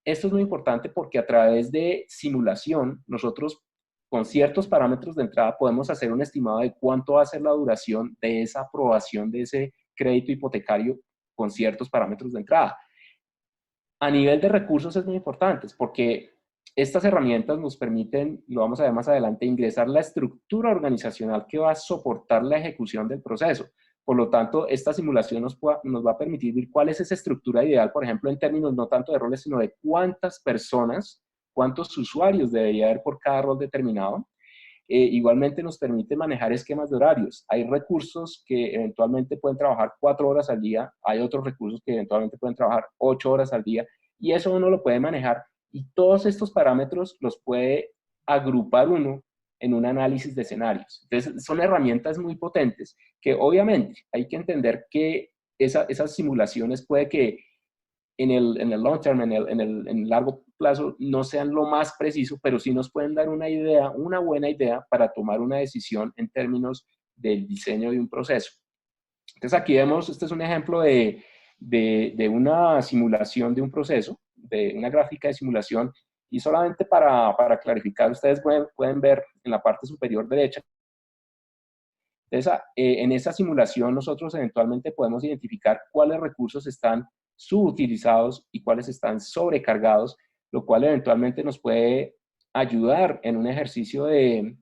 Esto es muy importante porque a través de simulación nosotros con ciertos parámetros de entrada podemos hacer un estimado de cuánto va a ser la duración de esa aprobación de ese crédito hipotecario con ciertos parámetros de entrada. A nivel de recursos es muy importante porque estas herramientas nos permiten, lo vamos a ver más adelante, ingresar la estructura organizacional que va a soportar la ejecución del proceso. Por lo tanto, esta simulación nos va a permitir ver cuál es esa estructura ideal, por ejemplo, en términos no tanto de roles, sino de cuántas personas, cuántos usuarios debería haber por cada rol determinado. Igualmente nos permite manejar esquemas de horarios. Hay recursos que eventualmente pueden trabajar 4 horas al día, hay otros recursos que eventualmente pueden trabajar 8 horas al día, y eso uno lo puede manejar, y todos estos parámetros los puede agrupar uno en un análisis de escenarios. Entonces, son herramientas muy potentes que obviamente hay que entender que esas simulaciones puede que en el long term, en el largo plazo, no sean lo más preciso, pero sí nos pueden dar una idea, una buena idea para tomar una decisión en términos del diseño de un proceso. Entonces aquí vemos, este es un ejemplo de una simulación de un proceso, de una gráfica de simulación, y solamente para clarificar, ustedes pueden ver en la parte superior derecha. Entonces, en esa simulación nosotros eventualmente podemos identificar cuáles recursos están subutilizados y cuáles están sobrecargados, lo cual eventualmente nos puede ayudar en un ejercicio de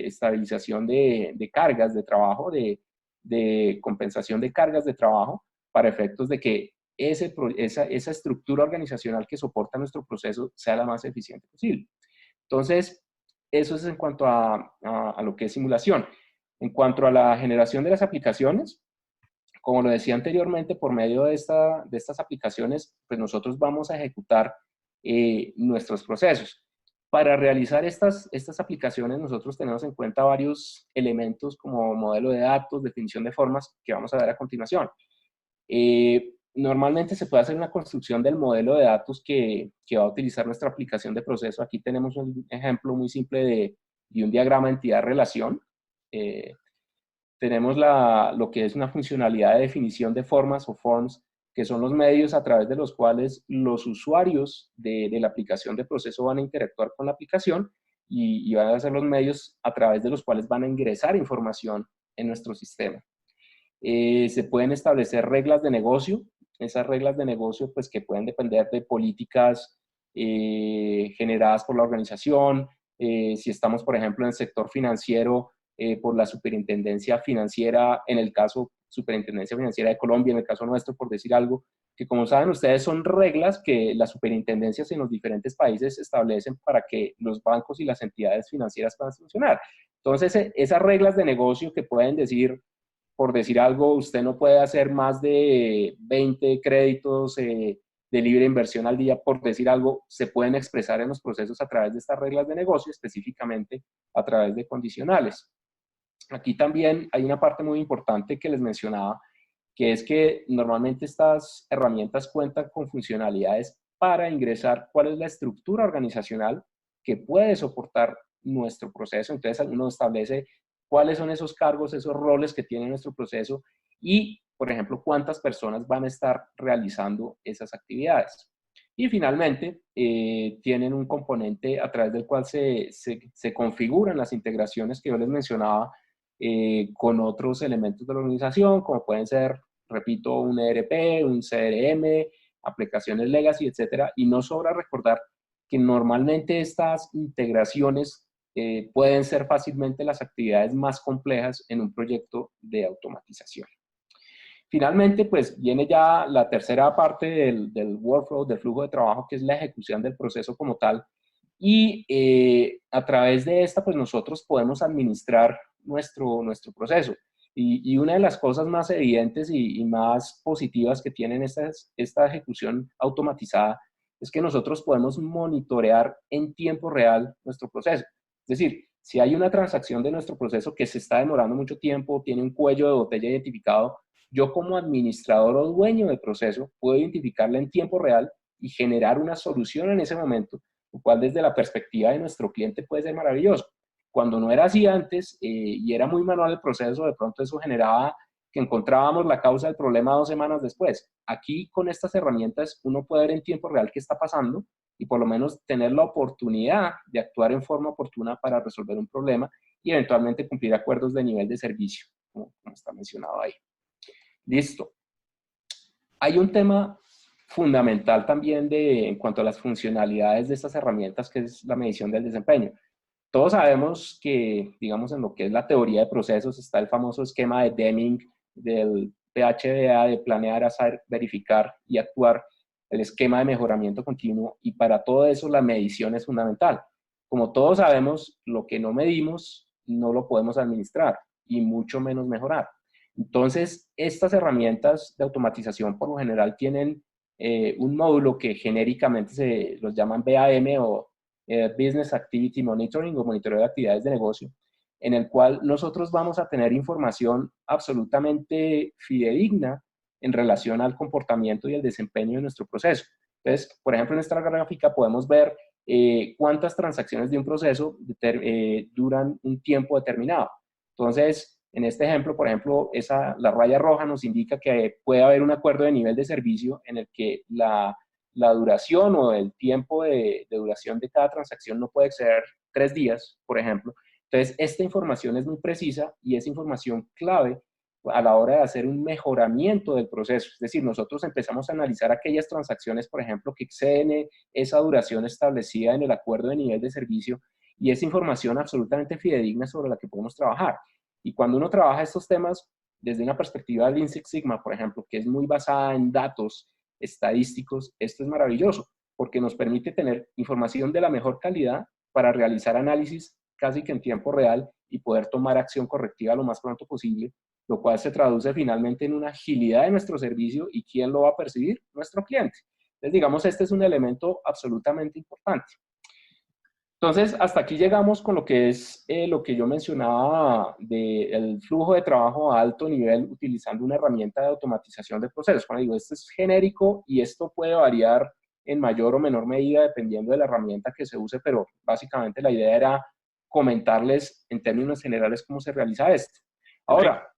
estabilización de cargas de trabajo, de compensación de cargas de trabajo, para efectos de que esa estructura organizacional que soporta nuestro proceso sea la más eficiente posible. Entonces, eso es en cuanto a lo que es simulación. En cuanto a la generación de las aplicaciones, como lo decía anteriormente, por medio de estas aplicaciones, pues nosotros vamos a ejecutar nuestros procesos. Para realizar estas aplicaciones, nosotros tenemos en cuenta varios elementos como modelo de datos, definición de formas, que vamos a ver a continuación. Normalmente se puede hacer una construcción del modelo de datos que va a utilizar nuestra aplicación de proceso. Aquí tenemos un ejemplo muy simple de un diagrama entidad-relación. tenemos lo que es una funcionalidad de definición de formas o forms, que son los medios a través de los cuales los usuarios de la aplicación de proceso van a interactuar con la aplicación y van a ser los medios a través de los cuales van a ingresar información en nuestro sistema. Se pueden establecer reglas de negocio, esas reglas de negocio pues que pueden depender de políticas generadas por la organización, si estamos por ejemplo en el sector financiero, por la Superintendencia Financiera, en el caso Superintendencia Financiera de Colombia, en el caso nuestro, por decir algo, que como saben ustedes son reglas que las superintendencias en los diferentes países establecen para que los bancos y las entidades financieras puedan funcionar. Entonces, esas reglas de negocio que pueden decir, por decir algo, usted no puede hacer más de 20 créditos de libre inversión al día, por decir algo, se pueden expresar en los procesos a través de estas reglas de negocio, específicamente a través de condicionales. Aquí también hay una parte muy importante que les mencionaba, que es que normalmente estas herramientas cuentan con funcionalidades para ingresar cuál es la estructura organizacional que puede soportar nuestro proceso. Entonces uno establece cuáles son esos cargos, esos roles que tiene nuestro proceso y, por ejemplo, cuántas personas van a estar realizando esas actividades. Y finalmente, tienen un componente a través del cual se configuran las integraciones que yo les mencionaba con otros elementos de la organización, como pueden ser, repito, un ERP, un CRM, aplicaciones legacy, etcétera. Y no sobra recordar que normalmente estas integraciones pueden ser fácilmente las actividades más complejas en un proyecto de automatización. Finalmente, pues viene ya la tercera parte del workflow, del flujo de trabajo, que es la ejecución del proceso como tal. Y a través de esta, pues nosotros podemos administrar nuestro proceso. Y una de las cosas más evidentes y más positivas que tienen esta ejecución automatizada es que nosotros podemos monitorear en tiempo real nuestro proceso. Es decir, si hay una transacción de nuestro proceso que se está demorando mucho tiempo, tiene un cuello de botella identificado, yo como administrador o dueño del proceso puedo identificarla en tiempo real y generar una solución en ese momento, lo cual desde la perspectiva de nuestro cliente puede ser maravilloso. Cuando no era así antes y era muy manual el proceso, de pronto eso generaba que encontrábamos la causa del problema 2 semanas después. Aquí con estas herramientas uno puede ver en tiempo real qué está pasando y por lo menos tener la oportunidad de actuar en forma oportuna para resolver un problema y eventualmente cumplir acuerdos de nivel de servicio, como está mencionado ahí. Listo. Hay un tema fundamental también en cuanto a las funcionalidades de estas herramientas, que es la medición del desempeño. Todos sabemos que, digamos, en lo que es la teoría de procesos está el famoso esquema de Deming, del PHDA, de planear, hacer, verificar y actuar, el esquema de mejoramiento continuo, y para todo eso la medición es fundamental. Como todos sabemos, lo que no medimos no lo podemos administrar y mucho menos mejorar. Entonces, estas herramientas de automatización por lo general tienen un módulo que genéricamente se los llaman BAM o Business Activity Monitoring o monitoreo de actividades de negocio, en el cual nosotros vamos a tener información absolutamente fidedigna en relación al comportamiento y el desempeño de nuestro proceso. Entonces, por ejemplo, en esta gráfica podemos ver cuántas transacciones de un proceso duran un tiempo determinado. Entonces, en este ejemplo, por ejemplo, la raya roja nos indica que puede haber un acuerdo de nivel de servicio en el que la duración o el tiempo de duración de cada transacción no puede exceder 3 días, por ejemplo. Entonces, esta información es muy precisa y es información clave a la hora de hacer un mejoramiento del proceso. Es decir, nosotros empezamos a analizar aquellas transacciones, por ejemplo, que exceden esa duración establecida en el acuerdo de nivel de servicio, y es información absolutamente fidedigna sobre la que podemos trabajar. Y cuando uno trabaja estos temas desde una perspectiva de Lean Six Sigma, por ejemplo, que es muy basada en datos estadísticos, esto es maravilloso, porque nos permite tener información de la mejor calidad para realizar análisis casi que en tiempo real y poder tomar acción correctiva lo más pronto posible, lo cual se traduce finalmente en una agilidad de nuestro servicio. ¿Y quién lo va a percibir? Nuestro cliente. Entonces, digamos, este es un elemento absolutamente importante. Entonces, hasta aquí llegamos con lo que es lo que yo mencionaba del flujo de trabajo a alto nivel utilizando una herramienta de automatización de procesos. Como digo, esto es genérico y esto puede variar en mayor o menor medida dependiendo de la herramienta que se use, pero básicamente la idea era comentarles en términos generales cómo se realiza esto. Enrique, Ahora,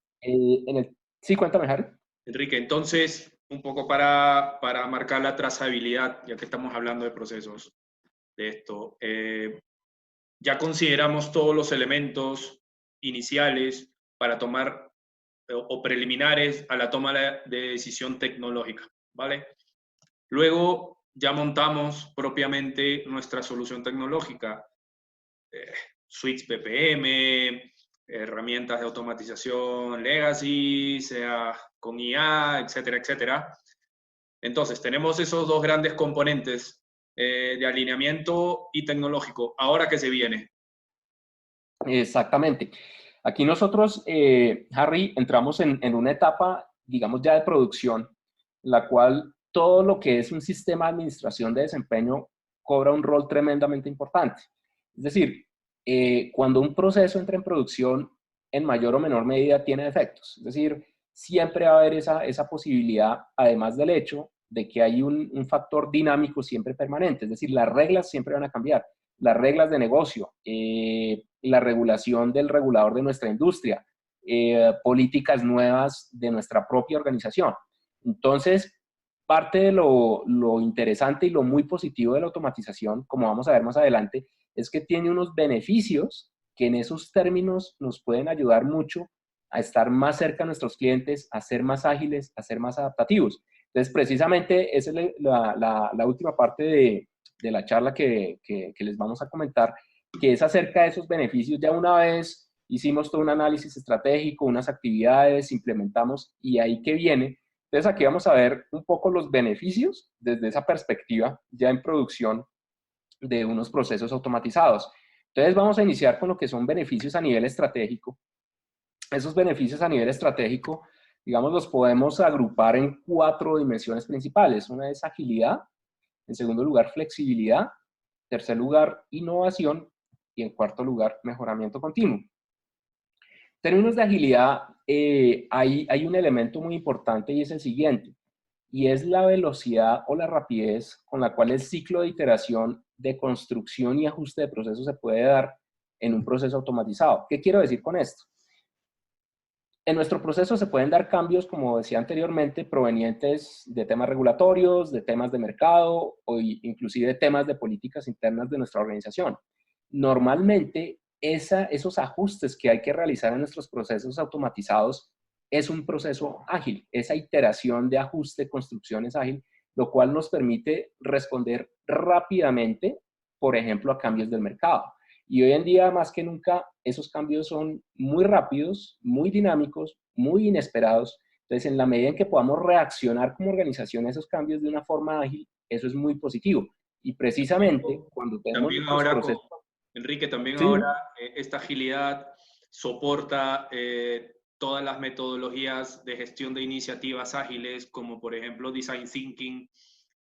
sí, cuéntame, Harry. Enrique, entonces, un poco para marcar la trazabilidad, ya que estamos hablando de procesos de esto, ya consideramos todos los elementos iniciales para tomar o preliminares a la toma de decisión tecnológica, ¿vale? Luego ya montamos propiamente nuestra solución tecnológica, suites BPM, herramientas de automatización legacy, sea con IA, etcétera, etcétera. Entonces, tenemos esos dos grandes componentes de alineamiento y tecnológico. Ahora que se viene. Exactamente. Aquí nosotros, Harry, entramos en una etapa, digamos, ya de producción, la cual todo lo que es un sistema de administración de desempeño cobra un rol tremendamente importante. Es decir, cuando un proceso entra en producción, en mayor o menor medida tiene defectos. Es decir, siempre va a haber esa posibilidad, además del hecho de que hay un factor dinámico siempre permanente. Es decir, las reglas siempre van a cambiar. Las reglas de negocio, la regulación del regulador de nuestra industria, políticas nuevas de nuestra propia organización. Entonces, parte de lo interesante y lo muy positivo de la automatización, como vamos a ver más adelante, es que tiene unos beneficios que en esos términos nos pueden ayudar mucho a estar más cerca de nuestros clientes, a ser más ágiles, a ser más adaptativos. Entonces, precisamente esa es la última parte de la charla que les vamos a comentar, que es acerca de esos beneficios. Ya una vez hicimos todo un análisis estratégico, unas actividades, implementamos y ahí que viene. Entonces aquí vamos a ver un poco los beneficios desde esa perspectiva ya en producción de unos procesos automatizados. Entonces vamos a iniciar con lo que son beneficios a nivel estratégico. Esos beneficios a nivel estratégico, digamos, los podemos agrupar en 4 dimensiones principales. Una es agilidad, en segundo lugar, flexibilidad, en tercer lugar, innovación y en cuarto lugar, mejoramiento continuo. En términos de agilidad, hay un elemento muy importante y es el siguiente, y es la velocidad o la rapidez con la cual el ciclo de iteración de construcción y ajuste de procesos se puede dar en un proceso automatizado. ¿Qué quiero decir con esto? En nuestro proceso se pueden dar cambios, como decía anteriormente, provenientes de temas regulatorios, de temas de mercado o inclusive de temas de políticas internas de nuestra organización. Normalmente, esos ajustes que hay que realizar en nuestros procesos automatizados es un proceso ágil. Esa iteración de ajuste, construcción es ágil, lo cual nos permite responder rápidamente, por ejemplo, a cambios del mercado. Y hoy en día, más que nunca, esos cambios son muy rápidos, muy dinámicos, muy inesperados. Entonces, en la medida en que podamos reaccionar como organización a esos cambios de una forma ágil, eso es muy positivo. Y precisamente cuando tenemos También los ahora, procesos... Enrique, también Sí, ahora esta agilidad soporta todas las metodologías de gestión de iniciativas ágiles, como por ejemplo Design Thinking,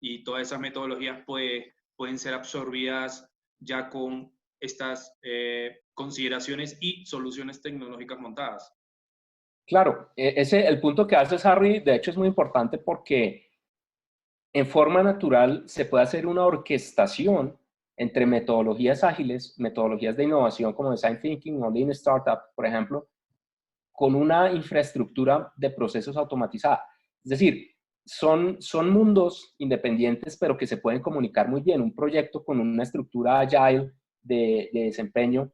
y todas esas metodologías pueden ser absorbidas ya con estas consideraciones y soluciones tecnológicas montadas. claro, el punto que haces, Harry, de hecho es muy importante porque en forma natural se puede hacer una orquestación entre metodologías ágiles, metodologías de innovación como Design Thinking o Lean Startup, por ejemplo, con una infraestructura de procesos automatizada. Es decir, son mundos independientes, pero que se pueden comunicar muy bien. Un proyecto con una estructura agile de desempeño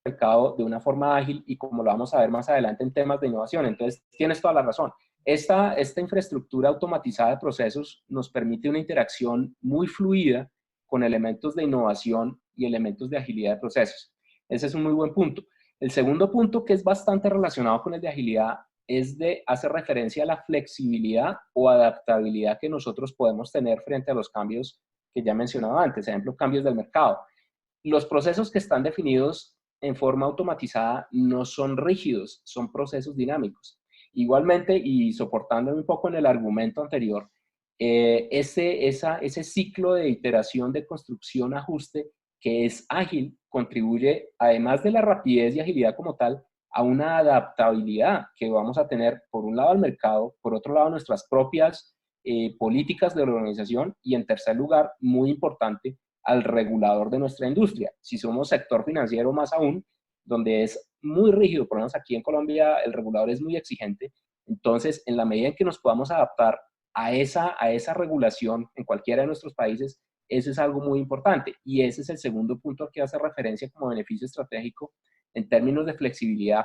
mercado de una forma ágil y como lo vamos a ver más adelante en temas de innovación. Entonces, tienes toda la razón. Esta infraestructura automatizada de procesos nos permite una interacción muy fluida con elementos de innovación y elementos de agilidad de procesos. Ese es un muy buen punto. El segundo punto, que es bastante relacionado con el de agilidad, hace referencia a la flexibilidad o adaptabilidad que nosotros podemos tener frente a los cambios que ya mencionaba antes, ejemplo, cambios del mercado. Los procesos que están definidos en forma automatizada no son rígidos, son procesos dinámicos. Igualmente, y soportándome un poco en el argumento anterior, ese ciclo de iteración, de construcción, ajuste, que es ágil, contribuye, además de la rapidez y agilidad como tal, a una adaptabilidad que vamos a tener, por un lado, al mercado, por otro lado, nuestras propias políticas de la organización y, en tercer lugar, muy importante, al regulador de nuestra industria. Si somos sector financiero, más aún, donde es muy rígido, por lo menos aquí en Colombia el regulador es muy exigente. Entonces, en la medida en que nos podamos adaptar a esa regulación en cualquiera de nuestros países, eso es algo muy importante. Y ese es el segundo punto al que hace referencia como beneficio estratégico en términos de flexibilidad.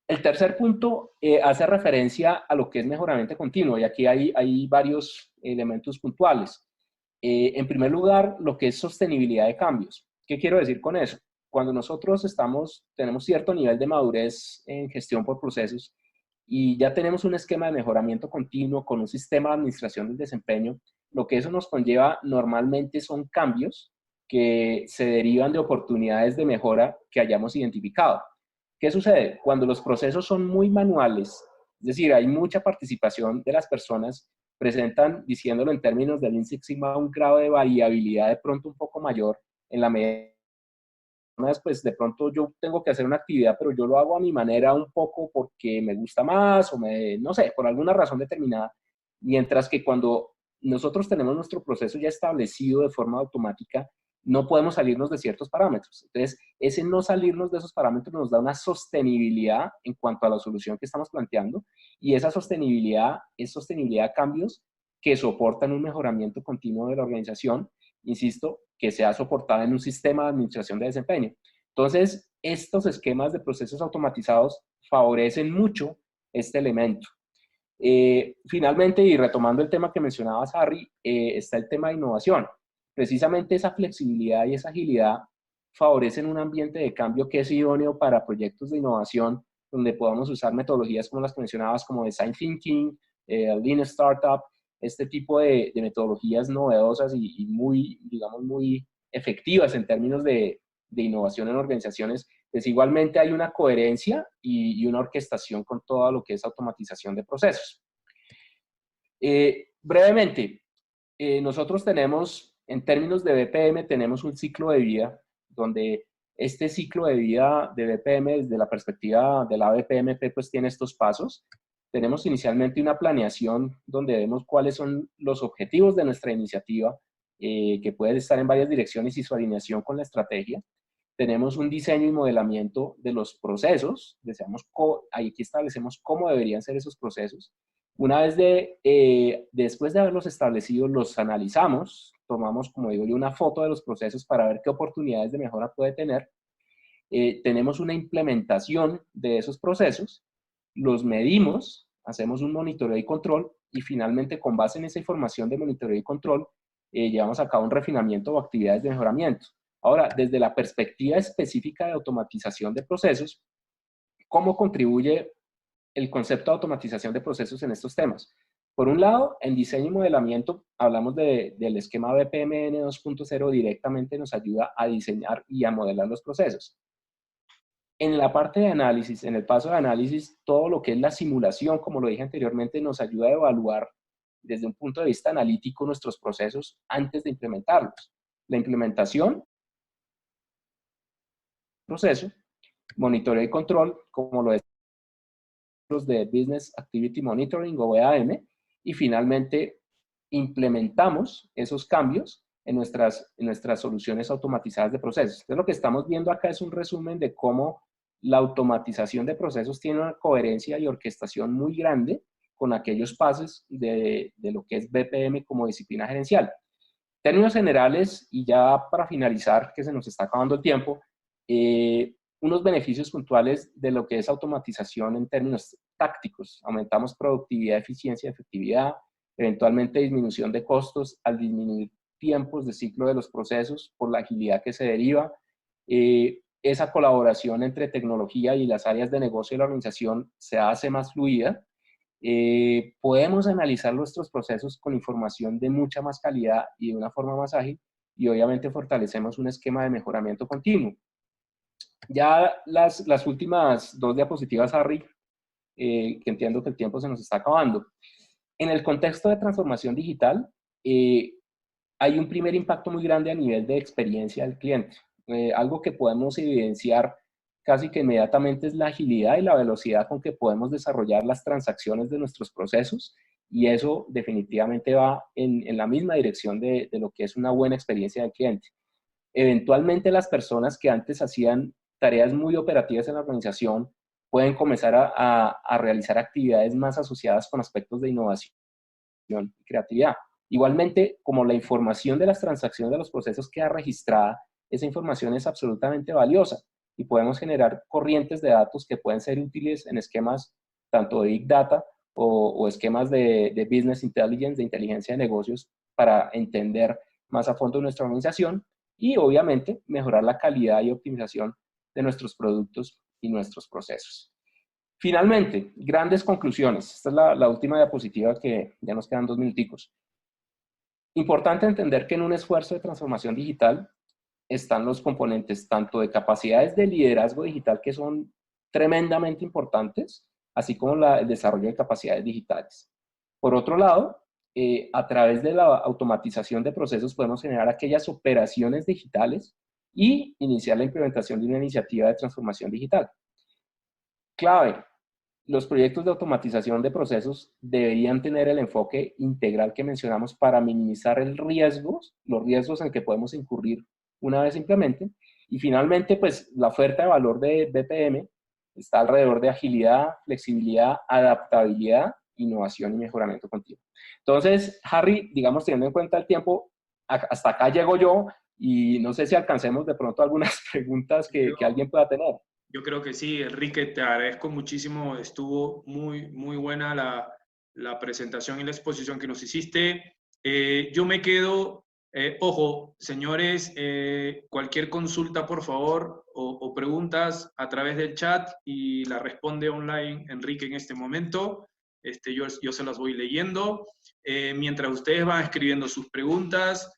El tercer punto hace referencia a lo que es mejoramiento continuo, y aquí hay varios elementos puntuales. En primer lugar, lo que es sostenibilidad de cambios. ¿Qué quiero decir con eso? Cuando nosotros tenemos cierto nivel de madurez en gestión por procesos y ya tenemos un esquema de mejoramiento continuo con un sistema de administración del desempeño, lo que eso nos conlleva normalmente son cambios que se derivan de oportunidades de mejora que hayamos identificado. ¿Qué sucede? Cuando los procesos son muy manuales, es decir, hay mucha participación de las personas, presentan, diciéndolo en términos del Lean Six Sigma, un grado de variabilidad de pronto un poco mayor en la medida. Pues de pronto yo tengo que hacer una actividad, pero yo lo hago a mi manera un poco porque me gusta más o no sé, por alguna razón determinada. Mientras que cuando nosotros tenemos nuestro proceso ya establecido de forma automática, no podemos salirnos de ciertos parámetros. Entonces, ese no salirnos de esos parámetros nos da una sostenibilidad en cuanto a la solución que estamos planteando, y esa sostenibilidad es sostenibilidad a cambios que soportan un mejoramiento continuo de la organización, insisto, que sea soportada en un sistema de administración de desempeño. Entonces, estos esquemas de procesos automatizados favorecen mucho este elemento. Finalmente, y retomando el tema que mencionabas, Harry, está el tema de innovación. Precisamente esa flexibilidad y esa agilidad favorecen un ambiente de cambio que es idóneo para proyectos de innovación donde podamos usar metodologías como las que mencionabas, como Design Thinking, Lean Startup, este tipo de metodologías novedosas y muy, digamos, muy efectivas en términos de innovación en organizaciones. Pues igualmente hay una coherencia y una orquestación con todo lo que es automatización de procesos. Brevemente, nosotros tenemos, en términos de BPM, tenemos un ciclo de vida donde este ciclo de vida de BPM, desde la perspectiva de la BPMP, pues tiene estos pasos. Tenemos inicialmente una planeación donde vemos cuáles son los objetivos de nuestra iniciativa, que puede estar en varias direcciones y su alineación con la estrategia. Tenemos un diseño y modelamiento de los procesos, aquí establecemos cómo deberían ser esos procesos. Una vez después de haberlos establecido, los analizamos, tomamos, como digo yo, una foto de los procesos para ver qué oportunidades de mejora puede tener. Tenemos una implementación de esos procesos, los medimos, hacemos un monitoreo y control, y finalmente, con base en esa información de monitoreo y control, llevamos a cabo un refinamiento o actividades de mejoramiento. Ahora, desde la perspectiva específica de automatización de procesos, ¿cómo contribuye el concepto de automatización de procesos en estos temas? Por un lado, en diseño y modelamiento, hablamos del esquema BPMN 2.0, directamente nos ayuda a diseñar y a modelar los procesos. En la parte de análisis, en el paso de análisis, todo lo que es la simulación, como lo dije anteriormente, nos ayuda a evaluar desde un punto de vista analítico nuestros procesos antes de implementarlos. La implementación, proceso, monitoreo y control, como lo es los de Business Activity Monitoring o BAM, y finalmente implementamos esos cambios en nuestras soluciones automatizadas de procesos. Entonces, lo que estamos viendo acá es un resumen de cómo la automatización de procesos tiene una coherencia y orquestación muy grande con aquellos pasos de lo que es BPM como disciplina gerencial. En términos generales, y ya para finalizar, que se nos está acabando el tiempo, unos beneficios puntuales de lo que es automatización en términos tácticos. Aumentamos productividad, eficiencia, efectividad, eventualmente disminución de costos al disminuir tiempos de ciclo de los procesos por la agilidad que se deriva. Esa colaboración entre tecnología y las áreas de negocio de la organización se hace más fluida. Podemos analizar nuestros procesos con información de mucha más calidad y de una forma más ágil, y obviamente fortalecemos un esquema de mejoramiento continuo. Ya las últimas dos diapositivas, Harry, que entiendo que el tiempo se nos está acabando. En el contexto de transformación digital, hay un primer impacto muy grande a nivel de experiencia del cliente. Algo que podemos evidenciar casi que inmediatamente es la agilidad y la velocidad con que podemos desarrollar las transacciones de nuestros procesos, y eso definitivamente va en la misma dirección de lo que es una buena experiencia del cliente. Eventualmente las personas que antes hacían tareas muy operativas en la organización pueden comenzar a realizar actividades más asociadas con aspectos de innovación y creatividad. Igualmente, como la información de las transacciones de los procesos queda registrada, esa información es absolutamente valiosa y podemos generar corrientes de datos que pueden ser útiles en esquemas tanto de Big Data o esquemas de Business Intelligence, de inteligencia de negocios, para entender más a fondo nuestra organización y obviamente mejorar la calidad y optimización de nuestros productos y nuestros procesos. Finalmente, grandes conclusiones. Esta es la última diapositiva, que ya nos quedan 2 minuticos. Importante entender que en un esfuerzo de transformación digital están los componentes tanto de capacidades de liderazgo digital, que son tremendamente importantes, así como el desarrollo de capacidades digitales. Por otro lado, a través de la automatización de procesos podemos generar aquellas operaciones digitales y iniciar la implementación de una iniciativa de transformación digital. Clave: los proyectos de automatización de procesos deberían tener el enfoque integral que mencionamos para minimizar los riesgos en que podemos incurrir una vez se implementen. Y finalmente, pues la oferta de valor de BPM está alrededor de agilidad, flexibilidad, adaptabilidad, innovación y mejoramiento continuo. Entonces, Harry, digamos, teniendo en cuenta el tiempo, hasta acá llego yo y no sé si alcancemos de pronto algunas preguntas que alguien pueda tener. Yo creo que sí, Enrique, te agradezco muchísimo. Estuvo muy, muy buena la presentación y la exposición que nos hiciste. Yo me quedo, ojo, señores, cualquier consulta, por favor, o preguntas a través del chat y la responde online Enrique en este momento. Yo se las voy leyendo. Mientras ustedes van escribiendo sus preguntas,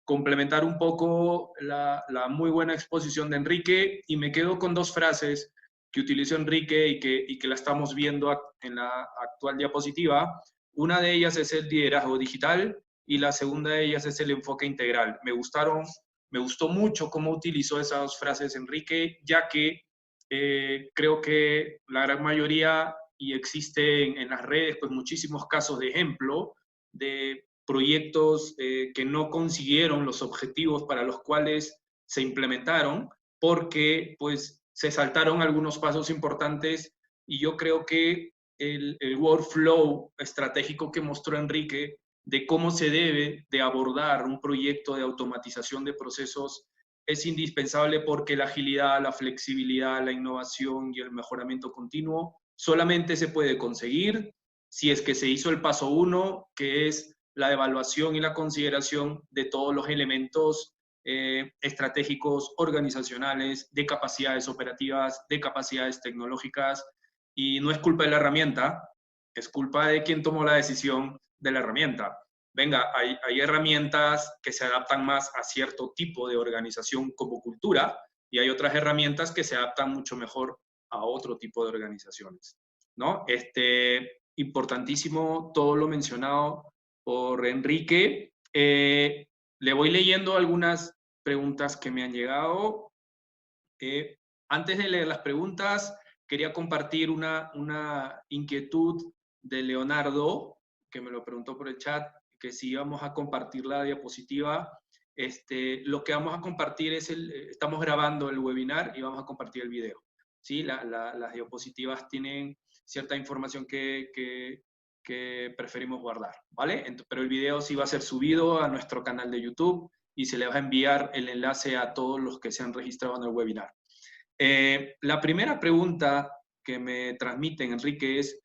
complementar un poco la muy buena exposición de Enrique, y me quedo con 2 frases que utilizó Enrique y que la estamos viendo en la actual diapositiva. Una de ellas es el liderazgo digital y la segunda de ellas es el enfoque integral. Me gustó mucho cómo utilizó esas 2 frases Enrique, ya que creo que la gran mayoría, y existen en las redes pues muchísimos casos de ejemplo de proyectos que no consiguieron los objetivos para los cuales se implementaron, porque pues se saltaron algunos pasos importantes, y yo creo que el workflow estratégico que mostró Enrique de cómo se debe de abordar un proyecto de automatización de procesos es indispensable, porque la agilidad, la flexibilidad, la innovación y el mejoramiento continuo solamente se puede conseguir si es que se hizo el paso 1, que es la evaluación y la consideración de todos los elementos estratégicos, organizacionales, de capacidades operativas, de capacidades tecnológicas. Y no es culpa de la herramienta, es culpa de quien tomó la decisión de la herramienta. Venga, hay herramientas que se adaptan más a cierto tipo de organización como cultura, y hay otras herramientas que se adaptan mucho mejor a otro tipo de organizaciones, ¿no? Importantísimo todo lo mencionado por Enrique. Le voy leyendo algunas preguntas que me han llegado. Antes de leer las preguntas, quería compartir una inquietud de Leonardo, que me lo preguntó por el chat, que si íbamos a compartir la diapositiva. Lo que vamos a compartir es estamos grabando el webinar y vamos a compartir el video. ¿Sí? Las diapositivas tienen cierta información que preferimos guardar, ¿vale? Pero el video sí va a ser subido a nuestro canal de YouTube y se le va a enviar el enlace a todos los que se han registrado en el webinar. La primera pregunta que me transmiten, Enrique, es: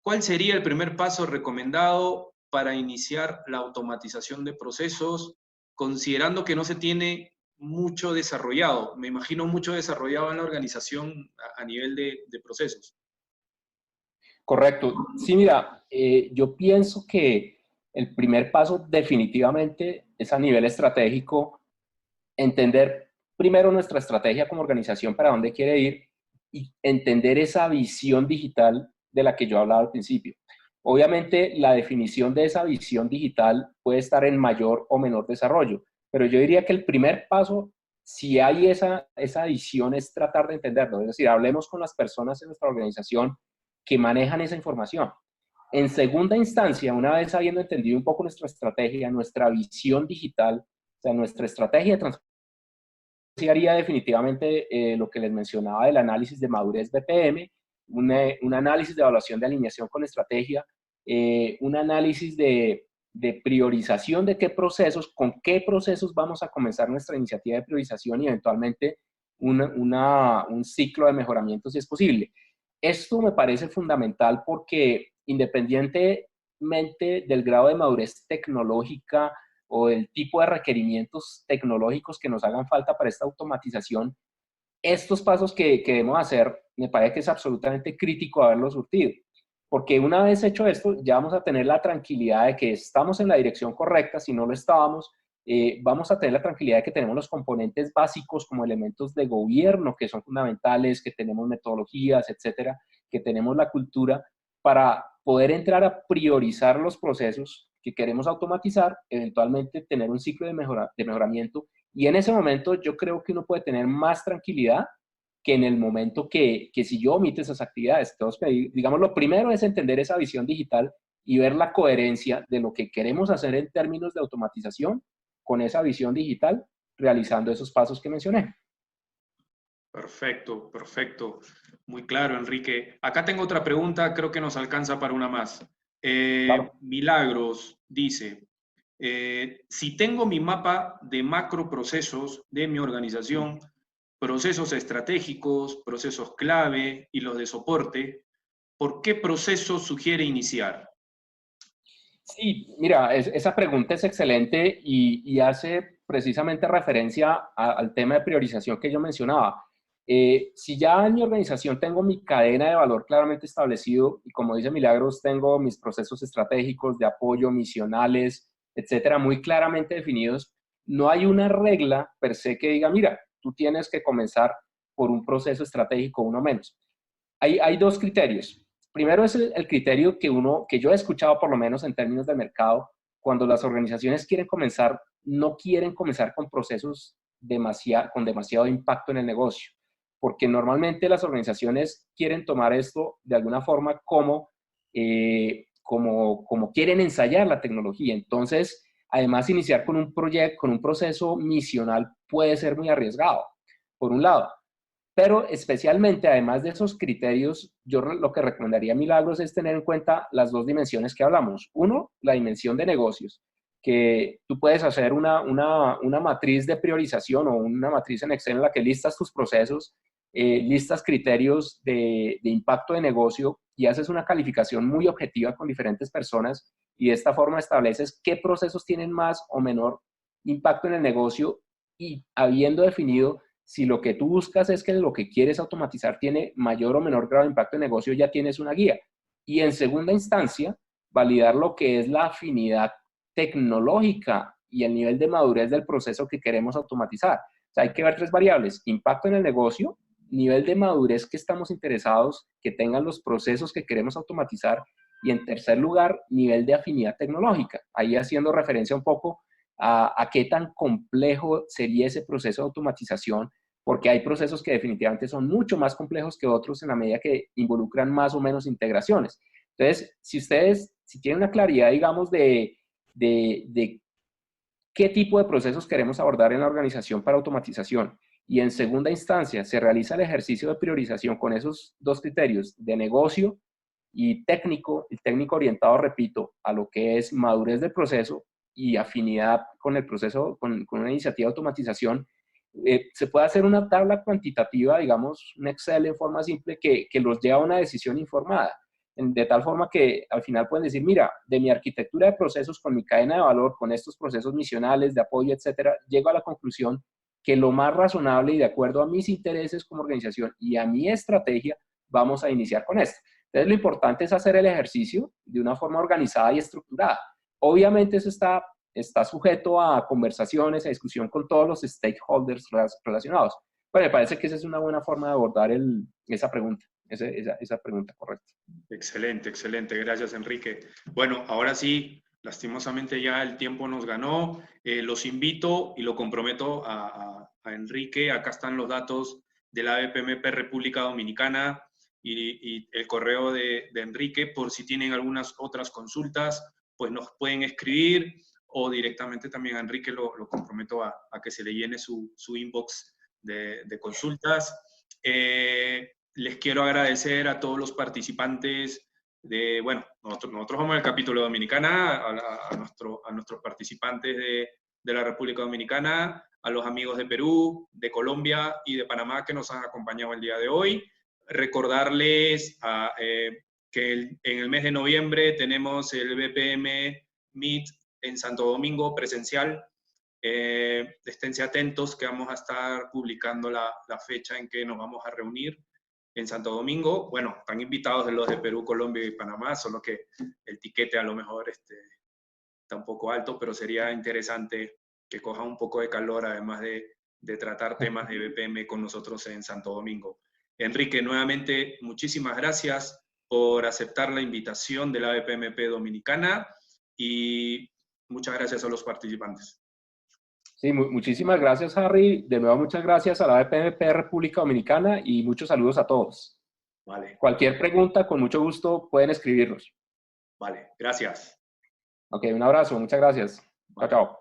¿cuál sería el primer paso recomendado para iniciar la automatización de procesos, considerando que no se tiene mucho desarrollado? Me imagino mucho desarrollado en la organización a nivel de procesos. Correcto. Sí, mira, yo pienso que el primer paso definitivamente es a nivel estratégico, entender primero nuestra estrategia como organización, para dónde quiere ir, y entender esa visión digital de la que yo hablaba al principio. Obviamente, la definición de esa visión digital puede estar en mayor o menor desarrollo, pero yo diría que el primer paso, si hay esa visión, es tratar de entenderlo. Es decir, hablemos con las personas en nuestra organización que manejan esa información. En segunda instancia, una vez habiendo entendido un poco nuestra estrategia, nuestra visión digital, o sea, nuestra estrategia de transformación sí haría definitivamente lo que les mencionaba del análisis de madurez BPM, un análisis de evaluación de alineación con estrategia, un análisis de priorización de qué procesos, con qué procesos vamos a comenzar nuestra iniciativa de priorización y eventualmente un ciclo de mejoramiento si es posible. Esto me parece fundamental porque independientemente del grado de madurez tecnológica o el tipo de requerimientos tecnológicos que nos hagan falta para esta automatización, estos pasos que debemos hacer, me parece que es absolutamente crítico haberlos surtido. Porque una vez hecho esto, ya vamos a tener la tranquilidad de que estamos en la dirección correcta. Si no lo estábamos, vamos a tener la tranquilidad de que tenemos los componentes básicos como elementos de gobierno que son fundamentales, que tenemos metodologías, etcétera, que tenemos la cultura para poder entrar a priorizar los procesos que queremos automatizar, eventualmente tener un ciclo de mejoramiento. Y en ese momento yo creo que uno puede tener más tranquilidad que en el momento que si yo omito esas actividades. Entonces, digamos, lo primero es entender esa visión digital y ver la coherencia de lo que queremos hacer en términos de automatización con esa visión digital, realizando esos pasos que mencioné. Perfecto, perfecto. Muy claro, Enrique. Acá tengo otra pregunta, creo que nos alcanza para una más. Claro. Milagros dice, si tengo mi mapa de macroprocesos de mi organización, procesos estratégicos, procesos clave y los de soporte, ¿por qué proceso sugiere iniciar? Sí, mira, esa pregunta es excelente y hace precisamente referencia al tema de priorización que yo mencionaba. Si ya en mi organización tengo mi cadena de valor claramente establecido y como dice Milagros, tengo mis procesos estratégicos de apoyo, misionales, etcétera, muy claramente definidos, no hay una regla per se que diga, mira, tú tienes que comenzar por un proceso estratégico, uno menos. Hay dos criterios. Primero es el criterio que yo he escuchado por lo menos en términos de mercado, cuando las organizaciones quieren comenzar, no quieren comenzar con procesos con demasiado impacto en el negocio, porque normalmente las organizaciones quieren tomar esto de alguna forma como quieren ensayar la tecnología. Entonces, además, iniciar con un proyecto, con un proceso misional puede ser muy arriesgado, por un lado. Pero especialmente, además de esos criterios, yo lo que recomendaría a Milagros es tener en cuenta las dos dimensiones que hablamos. Uno, la dimensión de negocios, que tú puedes hacer una matriz de priorización o una matriz en Excel en la que listas tus procesos, listas criterios de impacto de negocio y haces una calificación muy objetiva con diferentes personas y de esta forma estableces qué procesos tienen más o menor impacto en el negocio y habiendo definido si lo que tú buscas es que lo que quieres automatizar tiene mayor o menor grado de impacto en negocio, ya tienes una guía. Y en segunda instancia, validar lo que es la afinidad tecnológica y el nivel de madurez del proceso que queremos automatizar. O sea, hay que ver tres variables: impacto en el negocio, nivel de madurez que estamos interesados que tengan los procesos que queremos automatizar y en tercer lugar, nivel de afinidad tecnológica. Ahí haciendo referencia un poco a qué tan complejo sería ese proceso de automatización, porque hay procesos que definitivamente son mucho más complejos que otros en la medida que involucran más o menos integraciones. Entonces, si tienen una claridad, digamos, de qué tipo de procesos queremos abordar en la organización para automatización, y en segunda instancia se realiza el ejercicio de priorización con esos dos criterios de negocio y técnico, el técnico orientado, repito, a lo que es madurez del proceso y afinidad con el proceso, con una iniciativa de automatización, se puede hacer una tabla cuantitativa, digamos, un Excel en forma simple que los lleva a una decisión informada, de tal forma que al final pueden decir, mira, de mi arquitectura de procesos con mi cadena de valor, con estos procesos misionales de apoyo, etcétera, llego a la conclusión que lo más razonable y de acuerdo a mis intereses como organización y a mi estrategia, vamos a iniciar con esto. Entonces, lo importante es hacer el ejercicio de una forma organizada y estructurada. Obviamente, eso está sujeto a conversaciones, a discusión con todos los stakeholders relacionados. Pero me parece que esa es una buena forma de abordar esa pregunta, esa pregunta correcta. Excelente, excelente. Gracias, Enrique. Bueno, ahora sí, lastimosamente ya el tiempo nos ganó. Los invito y lo comprometo a Enrique. Acá están los datos de la ABPMP República Dominicana y el correo de Enrique. Por si tienen algunas otras consultas, pues nos pueden escribir o directamente también a Enrique lo comprometo a que se le llene su inbox de consultas. Les quiero agradecer a todos los participantes de, bueno, nosotros somos el capítulo Dominicana, a nuestros participantes de la República Dominicana, a los amigos de Perú, de Colombia y de Panamá que nos han acompañado el día de hoy. Recordarles que en el mes de noviembre tenemos el BPM Meet en Santo Domingo presencial. Esténse atentos que vamos a estar publicando la fecha en que nos vamos a reunir en Santo Domingo. Bueno, están invitados de los de Perú, Colombia y Panamá, solo que el tiquete a lo mejor está un poco alto, pero sería interesante que coja un poco de calor, además de tratar temas de BPM con nosotros en Santo Domingo. Enrique, nuevamente, muchísimas gracias por aceptar la invitación de la BPMP Dominicana y muchas gracias a los participantes. Sí, muchísimas gracias, Harry. De nuevo, muchas gracias a la BPMP República Dominicana y muchos saludos a todos. Vale. Cualquier pregunta, con mucho gusto, pueden escribirnos. Vale, gracias. Ok, un abrazo, muchas gracias. Vale. Chao, chao.